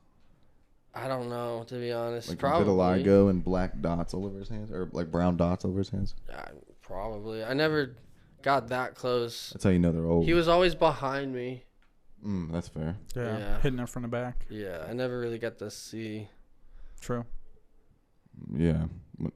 I don't know, to be honest. like Probably. vitiligo and black dots all over his hands, or like brown dots over his hands. Probably. I never got that close. That's how you know they're old. He was always behind me. That's fair. Yeah, Yeah. hitting it from the back. Yeah, I never really got to see. True. Yeah.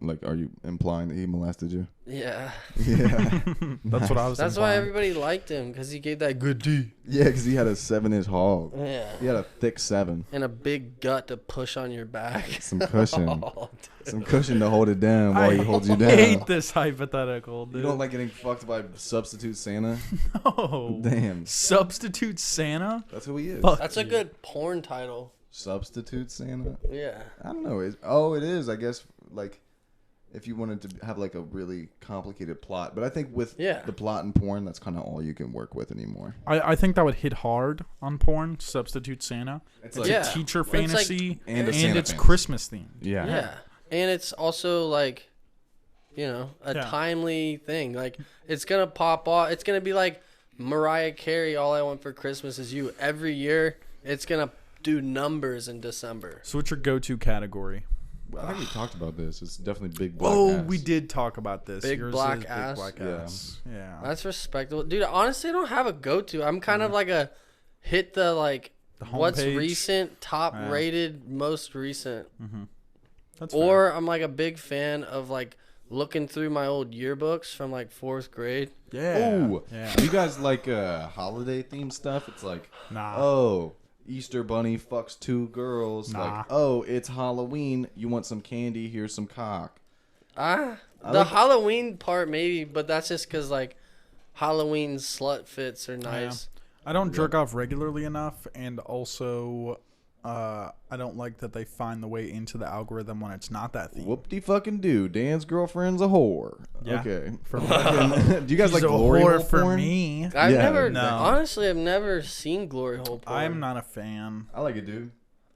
Like, are you implying that he molested you? Yeah. Yeah. That's what I was. That's why implying. everybody liked him, because he gave that good D. Yeah, because he had a 7-inch hog. Yeah. He had a thick 7. And a big gut to push on your back. Some cushion. Oh, Some cushion to hold it down while he holds you I down. hate this hypothetical, dude. You don't like getting fucked by substitute Santa? No. Damn. Substitute Santa? That's who he is. Fuck. That's a good porn title. Substitute Santa? Yeah. I don't know. It is, I guess, like, if you wanted to have, like, a really complicated plot. But I think with the plot in porn, that's kind of all you can work with anymore. I think that would hit hard on porn. Substitute Santa. It's It's like, a Yeah. teacher Well, it's like- fantasy And a and Santa it's fantasy. Christmas themed. yeah. Yeah. And it's also like, you know, a Yeah. timely thing. Like, it's going to pop off. It's going to be like Mariah Carey, All I Want for Christmas Is You. Every year, it's going to do numbers in December. So what's your go-to category? I think we talked about this. It's definitely big black Oh, ass. we did talk about this. Big Yours black is ass? Big black Yeah. ass. Yeah. That's respectable. Dude, honestly, I don't have a go-to. I'm kind of like a hit the, like, The what's homepage. recent, top Yeah. rated, most recent. That's fair. Or I'm like a big fan of like looking through my old yearbooks from like 4th grade. yeah. Ooh. Yeah. You guys like holiday themed stuff? It's like, Nah. oh, Easter Bunny fucks 2 girls. Nah. Like, oh, it's Halloween. You want some candy? Here's some cock. The like- Halloween part maybe, but that's just because like Halloween slut fits are nice. I don't jerk off regularly enough, and also I don't like that they find the way into the algorithm when it's not that theme. Whoop-de fucking do. Dan's girlfriend's a whore. Yeah. Okay. For me. Do you guys She's like a glory whore hole for porn? me. I've Yeah, never, no. honestly, I've never seen glory hole porn. I'm not a fan. I like it, dude.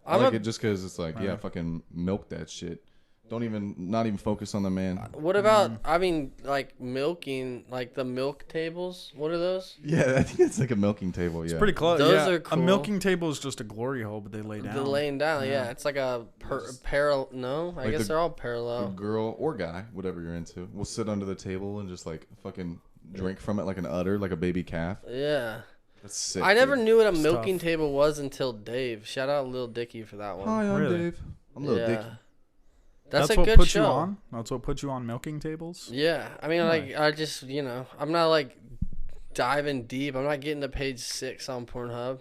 I I'm like a- it just because it's like, yeah, fucking milk that shit. Not even focus on the man. What about, I mean, like milking, like the milk tables? What are those? Yeah, I think it's like a milking table. Yeah. Pretty close. Those yeah. are cool. A milking table is just a glory hole, but they lay down. The laying down, yeah. It's like a parallel. No, I Like guess the- they're all A parallel. girl or guy, whatever you're into, will sit under the table and just like fucking drink from it like an udder, like a baby calf. Yeah. That's sick. I never dude. knew what a It's milking tough. table was until Dave. Shout out Lil Dicky for that one. Hi, I'm Really? Dave. I'm Little Dicky. That's a what good put show. you on. That's what put you on milking tables. Yeah, I mean, like, I just, you know, I'm not like diving deep. I'm not getting to page 6 on Pornhub.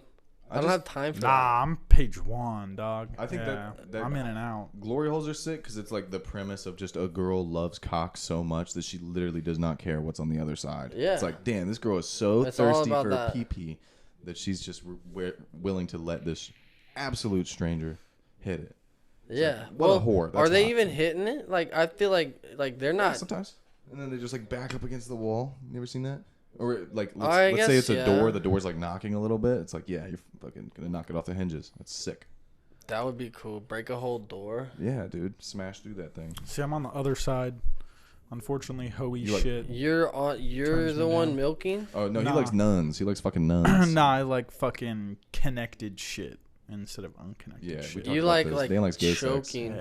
I don't just- have time for that. Nah, I'm page 1, dog. I think yeah. that- I'm in and out. Glory holes are sick because it's like the premise of just a girl loves cock so much that she literally does not care what's on the other side. Yeah. It's like, damn, this girl is so It's all thirsty about for that. pee-pee that she's just willing to let this absolute stranger hit it. Yeah. what a whore. Are That's they hot. even hitting it? Like, I feel like they're not. Sometimes. And then they just like back up against the wall. You ever seen that? Or like I let's say guess, it's a yeah. door. The door's like knocking a little bit. It's like, yeah, you're fucking gonna knock it off the hinges. That's sick. That would be cool. Break a whole door. Yeah, dude, smash through that thing. See, I'm on the other side. Unfortunately, hoey You like- shit. You're Turns the me one down. milking. Oh no, Nah. he likes nuns. He likes fucking nuns. Nah, I like fucking connected shit. instead of unconnected Yeah, we shit. talked You about like this. like Dan likes gay sex. choking.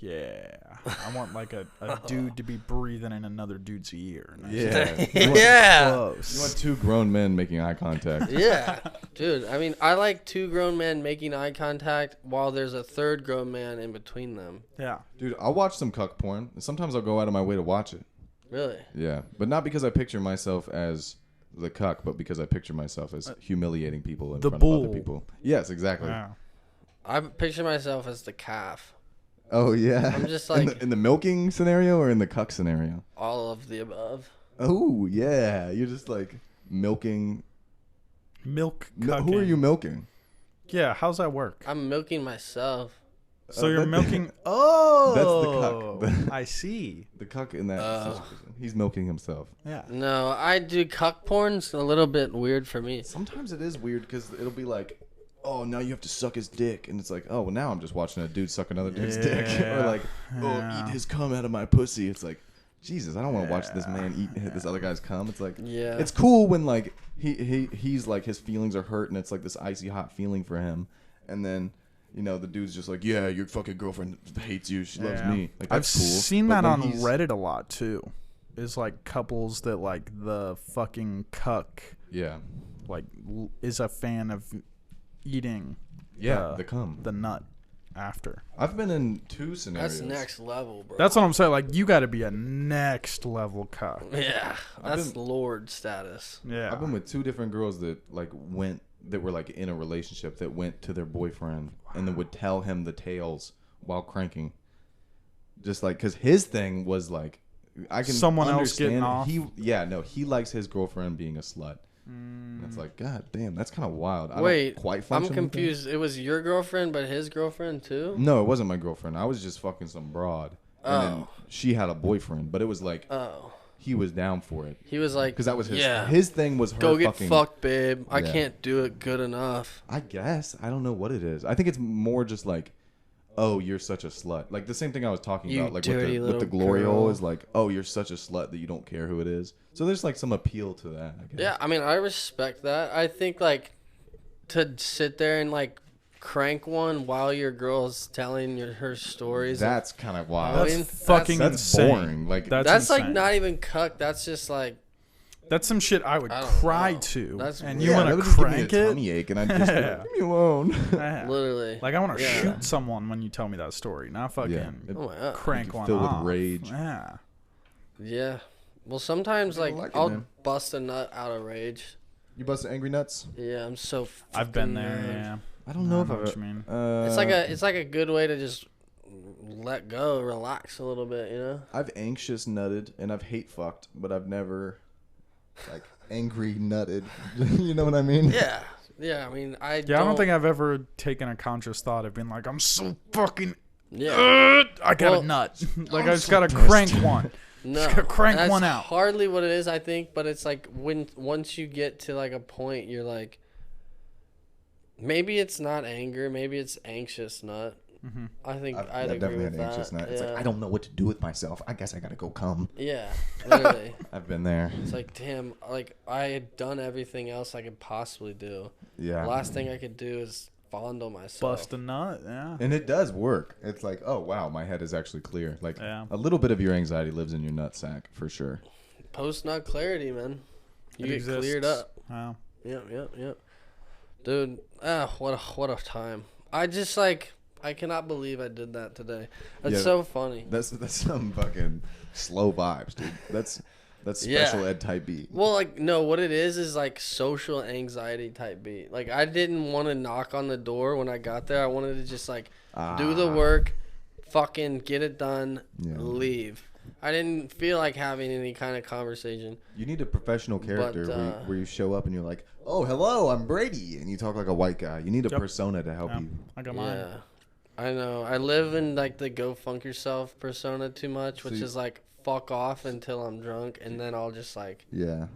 Yeah. I want like a dude to be breathing in another dude's ear. Nice. Yeah. Yeah. Close. You want two grown men making eye contact. Yeah, dude. I mean, I like two grown men making eye contact while there's a third grown man in between them. Yeah. Dude, I'll watch some cuck porn. And sometimes I'll go out of my way to watch it. Really? Yeah. But not because I picture myself as the cuck, but because I picture myself as humiliating people in The front bull. of other people. Yes, exactly. Yeah. I picture myself as the calf. Oh, yeah. I'm just in, like- in the milking scenario or in the cuck scenario? All of the above. Oh, yeah. You're just like milking. Milk. Who are cucking. you milking? Yeah. How's that work? I'm milking myself. So you're that- milking. Oh. That's the cuck. I see. The cuck in that situation. He's milking himself. Yeah. No, I do cuck porn's a little bit weird for me. Sometimes it is weird because it'll be like, oh, now you have to suck his dick. And it's like, oh, well, now I'm just watching a dude suck another dude's dick. Or like, oh, eat his cum out of my pussy. It's like, Jesus, I don't want to watch this man eat this other guy's cum. It's like, Yeah. it's cool when like he's like his feelings are hurt and it's like this icy hot feeling for him. And then, you know, the dude's just like, yeah, your fucking girlfriend hates you. She loves me. Like, I've that's cool. seen But that when on he's- Reddit a lot too. Is like couples that like the fucking cuck Yeah. like is a fan of eating Yeah, the cum. the nut after. I've been in two scenarios. That's next level, bro. That's what I'm saying. Like you got to be a next level cuck. Yeah, that's been- Lord status. Yeah. I've been with two different girls that like that were like in a relationship that went to their boyfriend and then would tell him the tales while cranking. Just like, cause his thing was like, I can Someone else getting understand off. He likes his girlfriend being a slut. And it's like, God damn, that's kind of wild. I Wait, don't quite I'm function with that. confused. It was your girlfriend, but his girlfriend too? No, it wasn't my girlfriend. I was just fucking some broad. And then Oh. she had a boyfriend, but it was like Oh. he was down for it He was like, because that was his. yeah, His thing was her go get fucking. fucked, babe. I Yeah. can't do it good enough. I guess I don't know what it is. I think it's more just like, oh, you're such a slut. Like the same thing I was talking You about, like dirty with the little glory hole girl. is like, oh, you're such a slut that you don't care who it is. So there's like some appeal to that. I guess. Yeah, I mean, I respect that. I think, like, to sit there and, like, crank one while your girl's telling her stories. That's kind of I wild. That's mean, fucking that's insane. boring. Like that's like insane. not even cuck. That's just like, That's some shit I would I don't cry know. to. That's and weird. you yeah, want that to would just give me a crank it? tummy ache, and I'd just be like, leave me alone. Yeah. literally. Like I want to Yeah. shoot someone when you tell me that story, not fucking It- Oh my God. crank Make you one fill with off. rage. Yeah. Yeah. Well, sometimes, like, like it, I'll man. bust a nut out of rage. You busted angry nuts? Yeah, I'm so I've been fucking there. mad. Yeah. I don't know if I I've. what you mean. It's like a good way to just let go, relax a little bit, you know? I've anxious nutted and I've hate fucked, but I've never like angry nutted. You know what I mean? Yeah. Yeah, I mean, I don't think I've ever taken a conscious thought of being like, I'm so fucking. Yeah. I got Well, a nut. Like I'm I just so gotta pissed. crank one. No. Just gotta crank that's one out. hardly what it is, I think, but it's like once you get to like a point, you're like, maybe it's not anger, maybe it's anxious nut. Mm-hmm. I think I've I'd agree definitely with had that. anxious nut. It's Yeah. like I don't know what to do with myself. I guess I gotta go cum. Yeah, literally. I've been there. It's like, damn, like I had done everything else I could possibly do. Yeah. The last thing I could do is fondle myself. Bust a nut. Yeah. And it does work. It's like, oh wow, my head is actually clear. Like Yeah. a little bit of your anxiety lives in your nut sack for sure. Post nut clarity, man. You It get exists. cleared up. Wow. Yep. Dude, what a time. I cannot believe I did that today. That's Yeah. so funny. That's some fucking slow vibes, dude. That's Yeah. special ed type beat. Well, like, no, what it is like social anxiety type beat. Like, I didn't want to knock on the door when I got there. I wanted to just, like, do the work, fucking get it done, Yeah. leave. I didn't feel like having any kind of conversation. You need a professional character But, where you show up and you're like, oh, hello, I'm Brady. And you talk like a white guy. You need a Yep. persona to help Yeah. you. I got mine. Yeah. I know. I live in, like, the go funk yourself persona too much, which So you- is, like, fuck off until I'm drunk, and then I'll just, like, Yeah.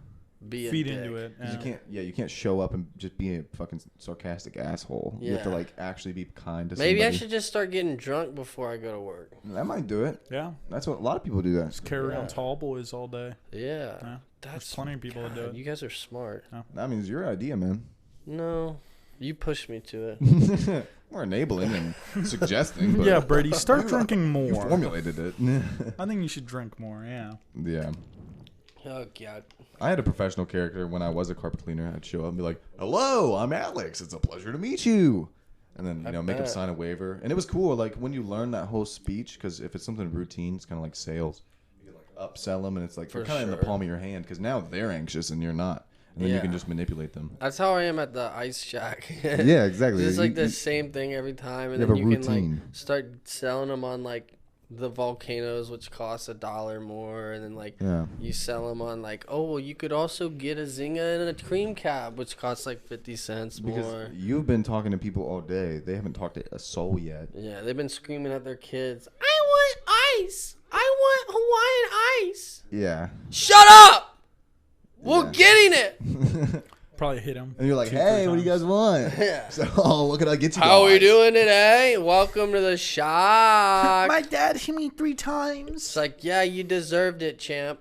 be Feed a dick. into it. 'Cause Yeah. you can't show up and just be a fucking sarcastic asshole. You have to Yeah. like actually be kind to Maybe somebody. I should just start getting drunk before I go to work. That might do it. Yeah. That's what a lot of people do that. Just carry around Yeah. tall boys all day. Yeah. Yeah. That's There's plenty of people that do God, it. you guys are smart. That means your idea, man. No. You pushed me to it. We're enabling and suggesting. But Yeah, Brady, start drinking you more. formulated it. I think you should drink more. Yeah. Yeah. Oh god. I had a professional character when I was a carpet cleaner. I'd show up and be like, "Hello, I'm Alex. It's a pleasure to meet you." And then, make him bet. sign a waiver. And it was cool, like, when you learn that whole speech, because if it's something routine, it's kind of like sales. You can, like, upsell them, and it's like, For they're kind of in the sure. palm of your hand, because now they're anxious and you're not. And then you Yeah. can just manipulate them. That's how I am at the ice shack. Yeah, exactly. It's like You- the you- same thing every time, and you then have a you can routine. like start selling them on like the volcanoes, which cost $1 more, and then like Yeah. you sell them on like, oh well, you could also get a Zynga and a cream cab, which costs like 50 cents Because more. you've been talking to people all day. They haven't talked to a soul yet. Yeah, they've been screaming at their kids. I want ice. I want Hawaiian ice. Yeah. Shut up. We're Yeah. getting it. Probably hit him. And you're like, 2-3 hey, what do you guys times. want? Yeah. So, what can I get you How are we guys? doing today? Welcome to the shock. My dad hit me 3 It's times. like, yeah, you deserved it, champ.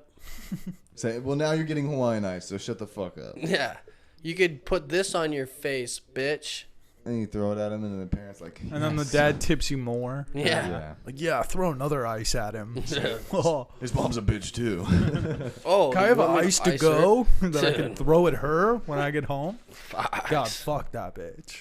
Say, well, now you're getting Hawaiian ice, so shut the fuck up. Yeah. You could put this on your face, bitch. And you throw it at him, and then the parents like, And then the "Yes." dad tips you more. Yeah. Yeah. Like, yeah, throw another ice at him. Oh, His mom's a bitch too. Oh, can I you have want me ice to ice go her? that I can throw at her when I get home? Facts. God, fuck that bitch.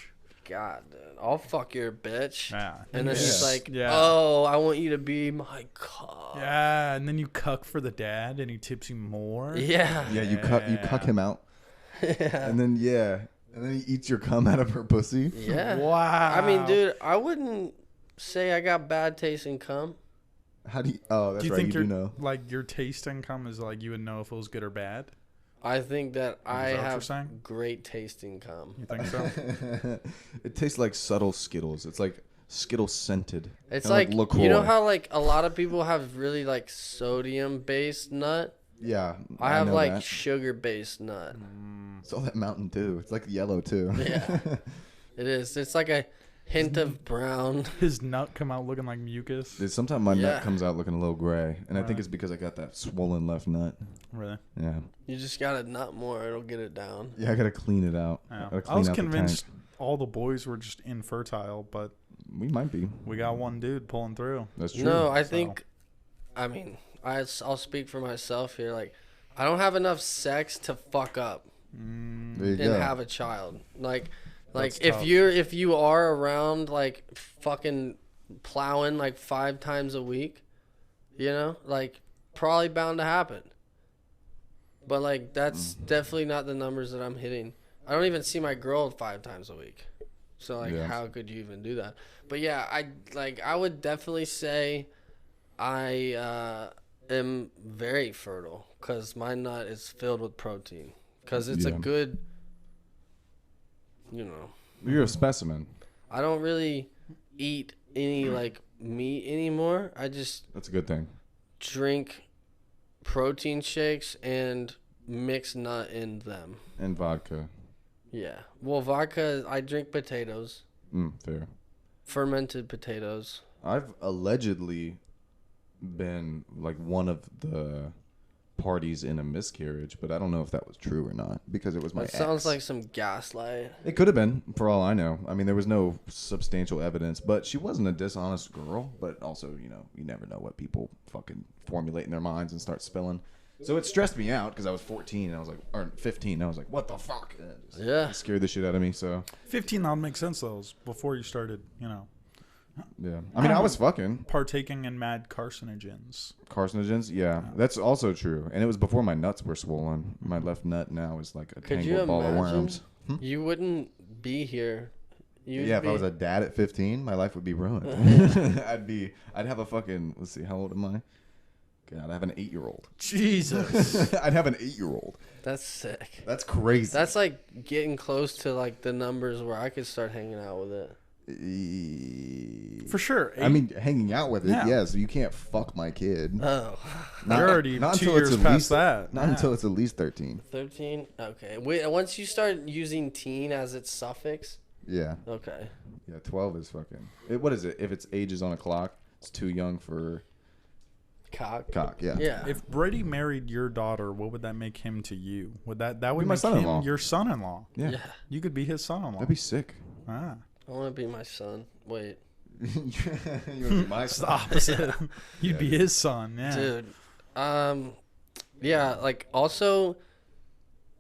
God, dude. I'll fuck your bitch. Yeah. And then he's Yeah. like, Yeah. oh, I want you to be my cock. Yeah, and then you cuck for the dad, and he tips you more. Yeah. Yeah, you cuck him out, Yeah. and then he eats your cum out of her pussy. Yeah. Wow. I mean, dude, I wouldn't say I got bad taste in cum. How do you? Oh, that's do you right. think You your do know. like your taste in cum is like you would know if it was good or bad? I think that I that what you're have saying? great taste in cum. You think so? It tastes like subtle Skittles. It's like Skittle scented. It's Kinda like, LaCroix. you know how like a lot of people have really like sodium based nut? Yeah, I have know like that. sugar based nut. It's all that Mountain Dew. It's like yellow too. Yeah. It is. It's like a hint of brown. His nut come out looking like mucus. Dude, sometimes my Yeah. nut comes out looking a little gray, and I think Right. it's because I got that swollen left nut. Really? Yeah, You just gotta nut more, it'll get it down. yeah, I gotta clean it out. Yeah. Gotta I clean was out the convinced tank. all the boys were just infertile, but We might be. we got one dude pulling through. That's true. No, I So- think, I mean, I'll speak for myself here. Like, I don't have enough sex to fuck up There you and go. have a child. Like That's if tough. if you are around like fucking plowing like 5 times a week, you know, like probably bound to happen. But like that's definitely not the numbers that I'm hitting. I don't even see my girl 5 times a week. So like Yeah. how could you even do that? But yeah, I would definitely say I am very fertile cuz my nut is filled with protein cuz it's a Yeah. good, you know, You're a specimen. I don't really eat any like meat anymore. I just That's a good thing. drink protein shakes and mix nut in them. And vodka. Yeah. Well, vodka, I drink potatoes, Fair. fermented potatoes. I've allegedly been like one of the parties in a miscarriage, but I don't know if that was true or not because it was my That sounds ex. like some gaslight. It could have been, for all I know. I mean, there was no substantial evidence, but she wasn't a dishonest girl. But also, you know, you never know what people fucking formulate in their minds and start spilling. So it stressed me out because I was 14 and I was like, or 15. And I was like, what the fuck? And it just Yeah. scared the shit out of me. So 15, that would make sense, though. It was before you started, yeah, I mean, I was fucking partaking in mad carcinogens. carcinogens. Yeah, that's also true. And it was before my nuts were swollen. My left nut now is like a Could you tangled ball of imagine? worms. You wouldn't be here. You'd Yeah, if be, I was a dad at 15, my life would be ruined. I'd have a fucking, let's see, how old am I? God, I have an 8-year-old. Jesus. I'd have an 8-year-old. That's sick. That's crazy. That's like getting close to like the numbers where I could start hanging out with it. For sure. I mean, hanging out with it, Yeah. yes. You can't fuck my kid. Oh, You're already 2 until years it's at past least, that. Not Yeah. until it's at least 13. 13? Okay. Wait, once you start using teen as its suffix, Yeah. okay. Yeah, 12 is fucking. What is it? If it's ages on a clock, it's too young for cock. Cock, yeah. Yeah. If Brady married your daughter, what would that make him to you? Would that would Be my make son-in-law. him your son-in-law? Yeah. Yeah. You could be his son-in-law. That'd be sick. Ah. I want to be my son. Wait. You wanna be my It's the son. opposite. You'd be his son. Yeah. Dude. Yeah, like also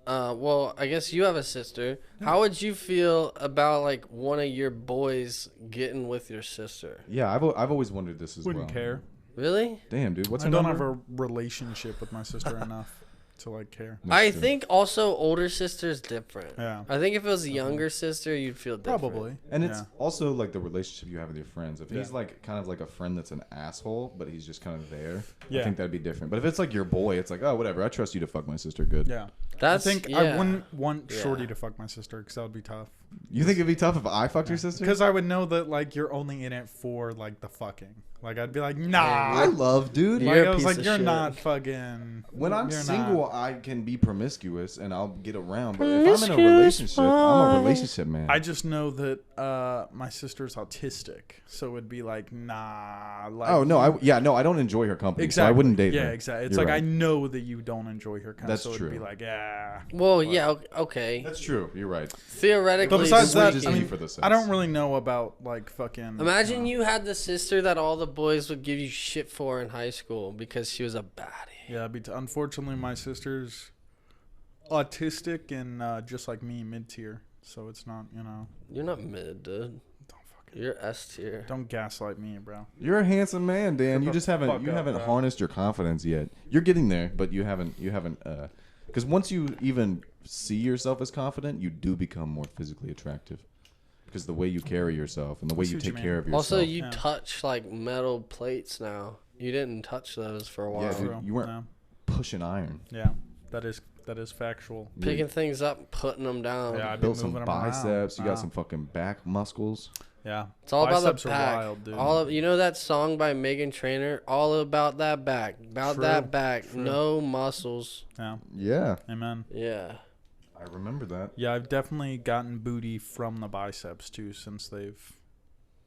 well, I guess you have a sister. How would you feel about like one of your boys getting with your sister? Yeah, I've always wondered this as Wouldn't well. care. Really? Damn, dude, what's I her don't number? have a relationship with my sister enough to like care. That's I true. think also older sister's different. Yeah. I think if it was a younger sister, you'd feel different. Probably. And it's Yeah. also like the relationship you have with your friends. If he's Yeah. like kind of like a friend that's an asshole, but he's just kind of there, Yeah. I think that'd be different. But if it's like your boy, it's like, oh, whatever. I trust you to fuck my sister good. Yeah. That's I think yeah. I wouldn't want Yeah. Shorty to fuck my sister because that would be tough. You think it'd be tough if I fucked your sister? Because I would know that like you're only in it for like the fucking. Like I'd be like, nah. I love, dude. You're Like, a I was piece like, of you're shit. not fucking. When I'm you're single, not. I can be promiscuous and I'll get around. But if I'm in a relationship, I'm a relationship man. I just know that my sister's autistic, so it would be like, nah. Like, oh no, I don't enjoy her company, exactly. so I wouldn't date her. Yeah, exactly. It's You're like I right. know that you don't enjoy her kind. That's so it'd be true. like, yeah. Well, yeah, okay. That's true. You're right. Theoretically, But besides that, just I me mean, for the sense. I don't really know about like fucking. imagine you had the sister that all the boys would give you shit for in high school because she was a baddie. Yeah, unfortunately, my sister's autistic and just like me, mid tier. So it's not, You're not mid, dude. Don't fucking. You're S tier. Don't gaslight me, bro. You're a handsome man, Dan. Shut You the just fuck haven't up, bro. harnessed your confidence yet. You're getting there, but you haven't because once you even see yourself as confident, you do become more physically attractive. Because the way you carry yourself and the way I see you what you take mean. care of yourself. Also, you Yeah. touch like metal plates now. You didn't touch those for a while. Yeah, dude. True. you weren't- No. pushing iron. Yeah, that is factual. Picking things up, and putting them down. Yeah, I've been Built some moving them around. biceps. You got Wow. some fucking back muscles. Yeah, It's all biceps about the are back. wild, dude. All of, you know that song by Megan Trainor? All about that back. About True, that back. true. No muscles. Yeah, Yeah, amen. Yeah. I remember that. Yeah, I've definitely gotten booty from the biceps too since they've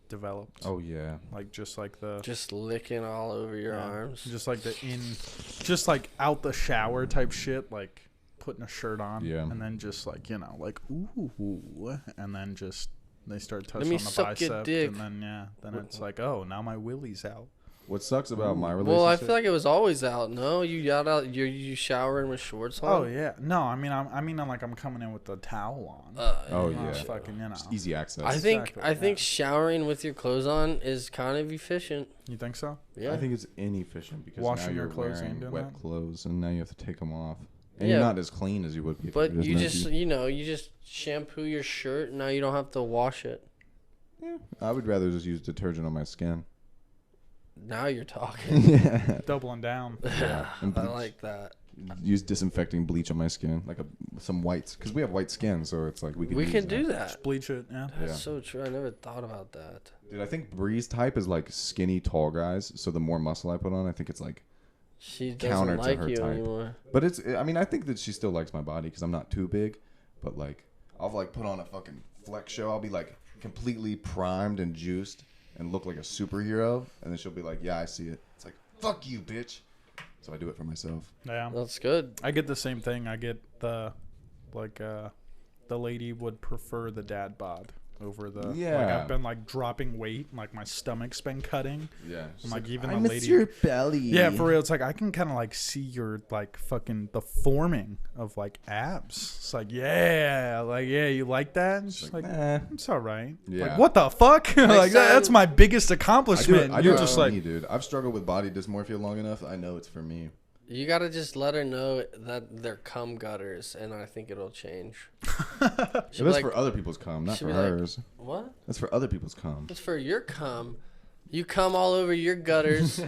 developed. Oh yeah. Like just like the Just licking all over your yeah, arms. just like just like out the shower type shit, like putting a shirt on, Yeah. and then just like like ooh, and then just they start touching me on the suck your bicep, dick. and then it's like, oh, now my willy's out. What sucks about my relationship? Well, I feel like it was always out. No, you got out. You showering with shorts on. Oh yeah, no, I mean like I'm coming in with the towel on. Oh, You know, yeah. it's fucking, Just easy access. I think Exactly, I think yeah. showering with your clothes on is kind of efficient. You think so? Yeah. I think it's inefficient because Washing now your you're clothes wearing ain't doing wet that? clothes and now you have to take them off. And Yeah. you're not as clean as you would be. if But it was you no just heat. you just shampoo your shirt. And now you don't have to wash it. I would rather just use detergent on my skin. Now you're talking. Yeah. Doubling down. Yeah. And I bleach. like that. Use disinfecting bleach on my skin, like some whites, because we have white skin, so it's like we can. We use can do that. that. Just bleach it. Yeah. That's Yeah. so true. I never thought about that. Dude, I think Bree's type is like skinny, tall guys. So the more muscle I put on, I think it's like. She Counter doesn't to like her you type. anymore. But it's. I mean, I think that she still likes my body because I'm not too big. But like, I'll like put on a fucking flex show. I'll be like completely primed and juiced and look like a superhero, and then she'll be like, "Yeah, I see it." It's like, "Fuck you, bitch." So I do it for myself. Yeah. That's good. I get the same thing. I get the lady would prefer the dad bod over the like Yeah. I've been like dropping weight, like my stomach's been cutting. Yeah. I'm like even I the miss lady your belly. Yeah, for real. It's like I can kind of like see your like fucking the forming of like abs. It's like yeah, you like that? It's just like Nah. it's all right. Yeah. Like what the fuck? like that's time- my biggest I do accomplishment. it, I do You're it just for like me, dude. I've struggled with body dysmorphia long enough. I know it's for me. You gotta just let her know that they're cum gutters, and I think it'll change. But She'll that's be for like, other people's cum, not she'll for be like- hers. what? That's for other people's cum. It's for your cum. You cum all over your gutters,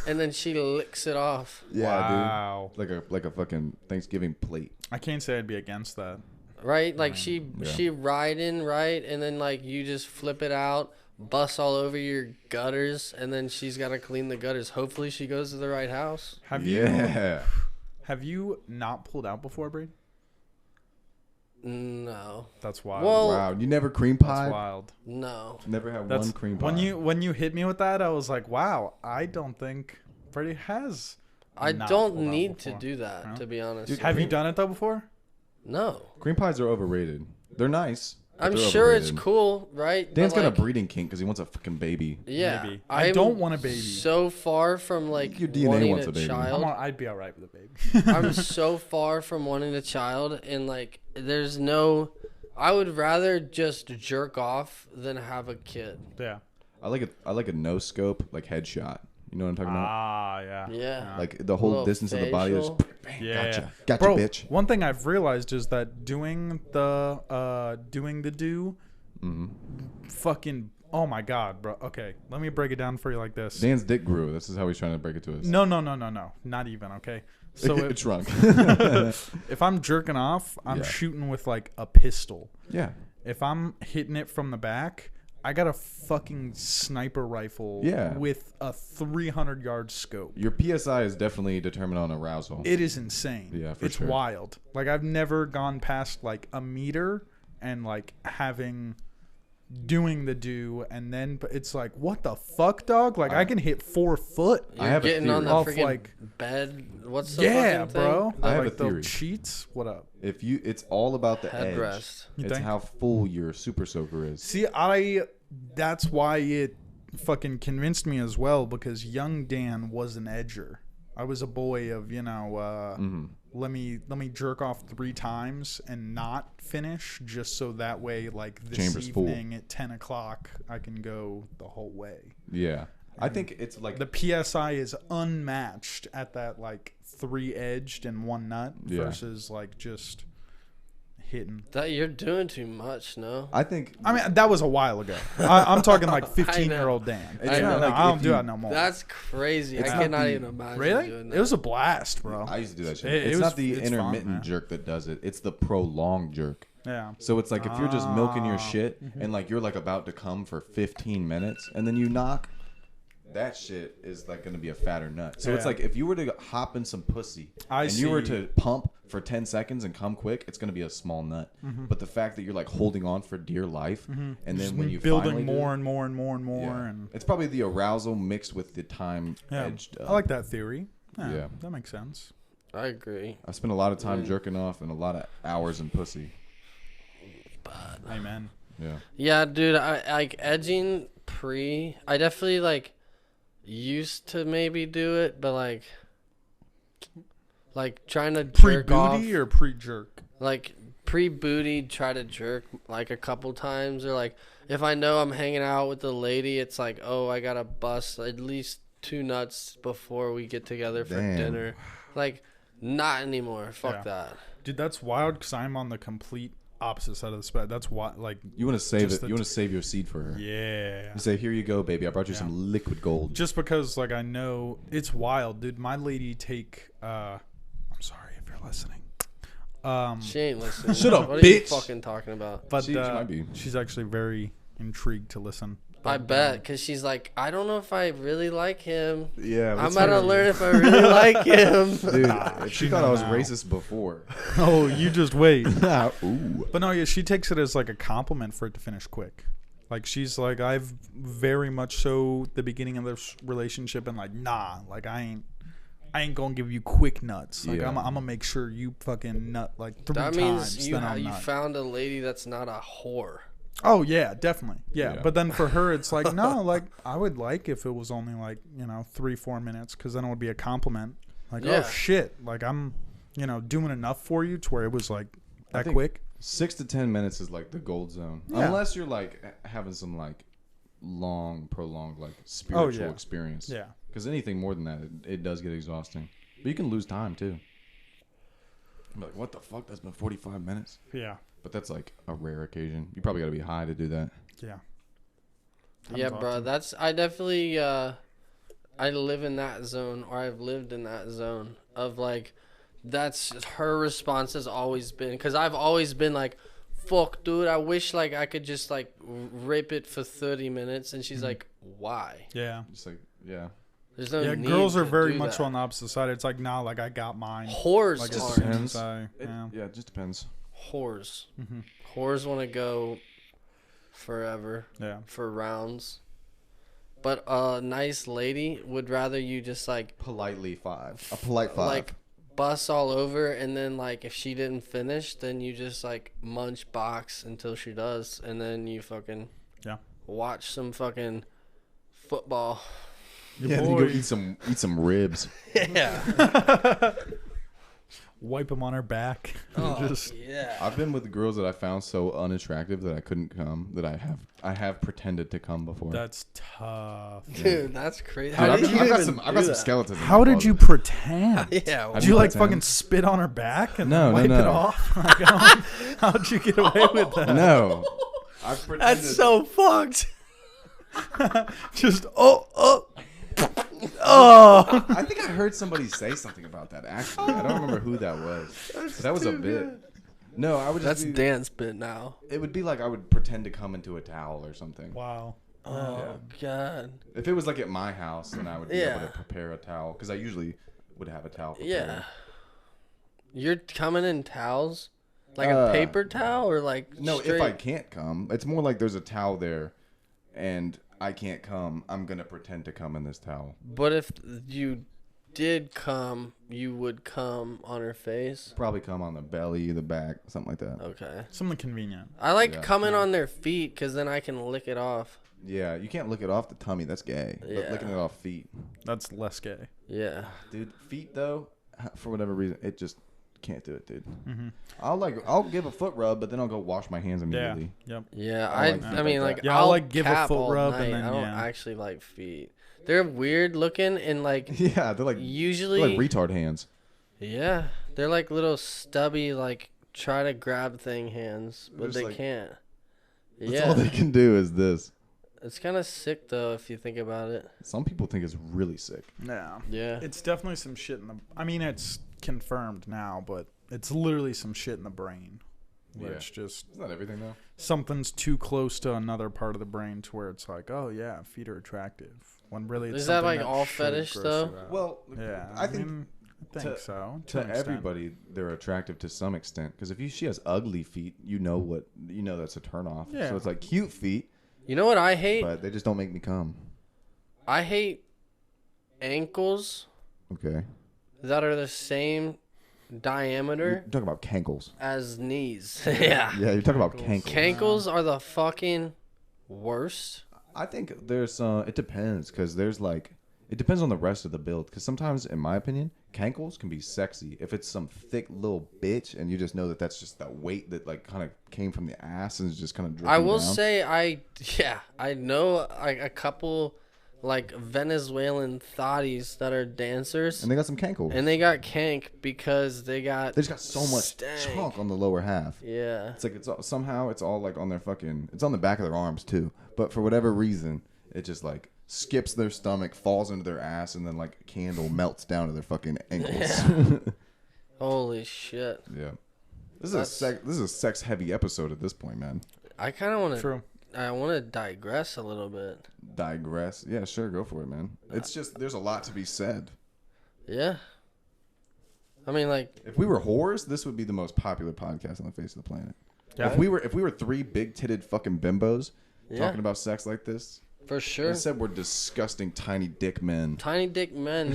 and then she licks it off. Yeah, wow. dude. Like a fucking Thanksgiving plate. I can't say I'd be against that. Right? Like she Yeah. riding, right? And then like you just flip it out, bust all over your gutters, and then she's gotta clean the gutters. Hopefully she goes to the right house. Have you not pulled out before, Bree? No. That's wild. Well, Wow. You never cream That's pie? wild. no. Never had That's one cream pie. when you hit me with that, I was like, wow. I don't think Freddie has. I not don't pulled out need to before. do that, No? to be honest. Dude, Have you done it though before? No. Cream pies are overrated. They're nice. but I'm they're sure it's overrated. cool, right? Dan's But, got a like, breeding kink because he wants a fucking baby. Yeah. Maybe. I I'm don't want a baby. So far from like Your DNA wanting wants a a baby. child. I'd be all right with a baby. I'm so far from wanting a child, and like, there's no. I would rather just jerk off than have a kid. Yeah. I like a no scope like headshot. You know what I'm talking about? Ah, yeah. Yeah. Like the whole Little distance of the body is. facial. Bang, Yeah. Gotcha, Bro, bitch. one thing I've realized is that doing the do fucking oh my god, bro. Okay, let me break it down for you like this. Dan's dick grew. This is how he's trying to break it to us. No. Not even, okay? So It shrunk. if I'm jerking off, I'm Yeah. shooting with like a pistol. Yeah. If I'm hitting it from the back, I got a fucking sniper rifle Yeah. with a 300-yard scope. Your PSI is definitely determined on arousal. It is insane. Yeah, for it's sure. wild. Like I've never gone past like a meter and like doing the do, and then it's like, what the fuck, dog? Like I can hit 4 foot. I have a getting on theory. the Off, freaking like- bed. What's the Yeah, fucking thing? bro. I have like a theory. the cheats. What up? It's all about the edge. Headrest. You It's think? how full your super soaker is. See, that's why it fucking convinced me as well, because young Dan was an edger. I was a boy of, let me jerk off 3 times and not finish, just so that way, like this Chamber's full. evening at 10 o'clock, I can go the whole way. Yeah. I think it's like The PSI is unmatched at that like 3 edged and 1 nut Yeah. versus like just hitting. That you're doing too much, no? I think I mean, that was a while ago. I'm talking like 15-year-old Dan. It's I not know. like I don't if do you- that no more. That's crazy. It's I not cannot the- even imagine Really? doing that. It was a blast, bro. I used to do that shit. It It's was- not the it's fun, intermittent man. jerk that does it. It's the prolonged jerk. Yeah. So it's like if you're just milking your Ah. shit and like you're like about to come for 15 minutes and then you knock, that shit is like going to be a fatter nut. So it's Yeah. like if you were to hop in some pussy I and you were see. to pump for 10 seconds and come quick, it's going to be a small nut. But the fact that you're like holding on for dear life and then when you building finally do more it, and more and more and more, yeah. and It's probably the arousal mixed with the time yeah, edged up. I like that theory. Yeah, Yeah. that makes sense. I agree. I spent a lot of time jerking off and a lot of hours in pussy. Amen. Yeah. Yeah, dude. I like edging pre. I definitely like used to maybe do it, but like trying to Pre jerk off, booty or pre jerk? like pre booty. Try to jerk like a couple times, or like if I know I'm hanging out with the lady, it's like, oh, I gotta bust at least 2 nuts before we get together for Damn. dinner. Like, not anymore. Fuck Yeah. that. Dude, that's wild because I'm on the complete opposite side of the spectrum. That's why, like, You want to save Just it. You want to save your seed for her. yeah. You say, "Here you go, baby. I brought you some liquid gold." Just because, like, I know it's wild, dude. My lady take. I'm sorry if you're listening. She ain't listening. Shut up, What are you bitch. fucking talking about? But She might be. she's actually very intrigued to listen. I bet, because she's like, I don't know if I really like him. Yeah, I'm about to learn if I really like him. Dude, she she thought I know was now. racist before. Oh, you just wait. Ooh. But no, yeah, she takes it as like a compliment for it to finish quick. Like she's like, I've very much so the beginning of this relationship and like, nah, like I ain't gonna give you quick nuts. Like Yeah. I'm gonna make sure you fucking nut like 3 That times. means you then I'll you nut. found a lady that's not a whore. Oh yeah, definitely. Yeah. Yeah. But then for her, it's like, no, like I would like if it was only like 3-4 minutes, because then it would be a compliment. Like, Yeah. oh shit, like I'm doing enough for you to where it was like I that think quick. 6 to 10 minutes is like the gold zone, Yeah. unless you're like having some like long, prolonged like spiritual yeah. experience. Yeah. Because anything more than that, it does get exhausting. But you can lose time too. I'm like, what the fuck? That's been 45 minutes. Yeah. But that's like a rare occasion. You probably got to be high to do that. Yeah. Yeah, bro. That's I definitely I live in that zone, or I've lived in that zone of like, that's her response has always been, because I've always been like, fuck, dude, I wish like I could just like rip it for 30 minutes, and she's like, why? Yeah. Just like, yeah. There's no Yeah, need girls are to very do much that. on the opposite side. It's like, nah, like I got mine. Whores Like just as aren't. soon depends. as I, It, yeah. yeah, it just depends. Whores. Mm-hmm. Whores want to go forever Yeah. for rounds. but a nice lady would rather you just like Politely five. A polite five. like bust all over, and then like if she didn't finish, then you just like munch box until she does, and then you fucking watch some fucking football. Yeah, then you go eat some ribs. Yeah. Wipe them on her back. Oh, Just yeah. I've been with girls that I found so unattractive that I couldn't come. That I have pretended to come before. that's tough. Dude, that's crazy. Dude, How did you I've got even some do that? skeletons. in How my did you closet. pretend? Yeah. Have Did you like pretend? fucking spit on her back and No, then no, wipe it no. off? Like, how'd you get away with that? No. I've pretended. That's so fucked. Just oh. I think I heard somebody say something about that. Actually, I don't remember who that was. But that was a bit. No, I would just. That's be, dance bit now. It would be like I would pretend to come into a towel or something. Wow. Oh god. If it was like at my house, then I would be Yeah. able to prepare a towel because I usually would have a towel. Prepared. Yeah. You're coming in towels? Like a paper towel or like No, straight? if I can't come, it's more like there's a towel there, and I can't come. I'm gonna pretend to come in this towel. But if you did come, you would come on her face? Probably come on the belly, the back, something like that. Okay. Something convenient. I like Yeah. coming on their feet because then I can lick it off. Yeah, you can't lick it off the tummy. That's gay. But Yeah. licking it off feet, That's less gay. Yeah. dude. Feet though, for whatever reason, it just can't do it, dude. Mm-hmm. I'll give a foot rub, but then I'll go wash my hands Yeah. immediately. Yep. Yeah, I I like feet I mean like like that. Yeah, I'll, I'll like, give a cap foot all rub and night. then, I don't yeah. actually like feet. They're weird looking and like Yeah, they're like usually retard hands. yeah, they're like little stubby like try to grab thing hands, but just they like- can't. That's Yeah. all they can do is this. It's kind of sick though if you think about it. Some people think it's really sick. Yeah. Yeah. It's definitely some shit in the. I mean, it's confirmed now, but it's literally some shit in the brain, which just It's not everything though. something's too close to another part of the brain to where it's like, oh yeah, feet are attractive. When really, it's Is that, something like, all should fetish, gross though? you out. Well, yeah, I think mean, I think so. to an extent. everybody they're attractive to some extent because if she has ugly feet, you know that's a turn off. Yeah. So it's like cute feet, You know what I hate? but they just don't make me come. I hate ankles Okay. that are the same diameter You're talking about cankles. as knees. Yeah. Yeah, you're talking about cankles. Cankles are the fucking worst. I think there's it depends because there's like it depends on the rest of the build because sometimes in my opinion cankles can be sexy if it's some thick little bitch and you just know that that's just that weight that like kind of came from the ass and is just kind of dripping I will down. say I know like a couple like Venezuelan thotties that are dancers and they got some cankles and they got kank because they just got so much stank. chunk on the lower half. Yeah. It's like somehow it's all like on their fucking it's on the back of their arms too, but for whatever reason it just like skips their stomach, falls into their ass, and then like a candle melts down to their fucking ankles. Holy shit. Yeah. This is a sex heavy episode at this point, man. I kind of want to True. I want to digress a little bit. Digress. Yeah, sure, go for it, man. It's just there's a lot to be said. Yeah. I mean like If we were whores, this would be the most popular podcast on the face of the planet. Yeah. If we were three big titted fucking bimbos Yeah. talking about sex like this, for sure. instead we're disgusting tiny dick men. Tiny dick men.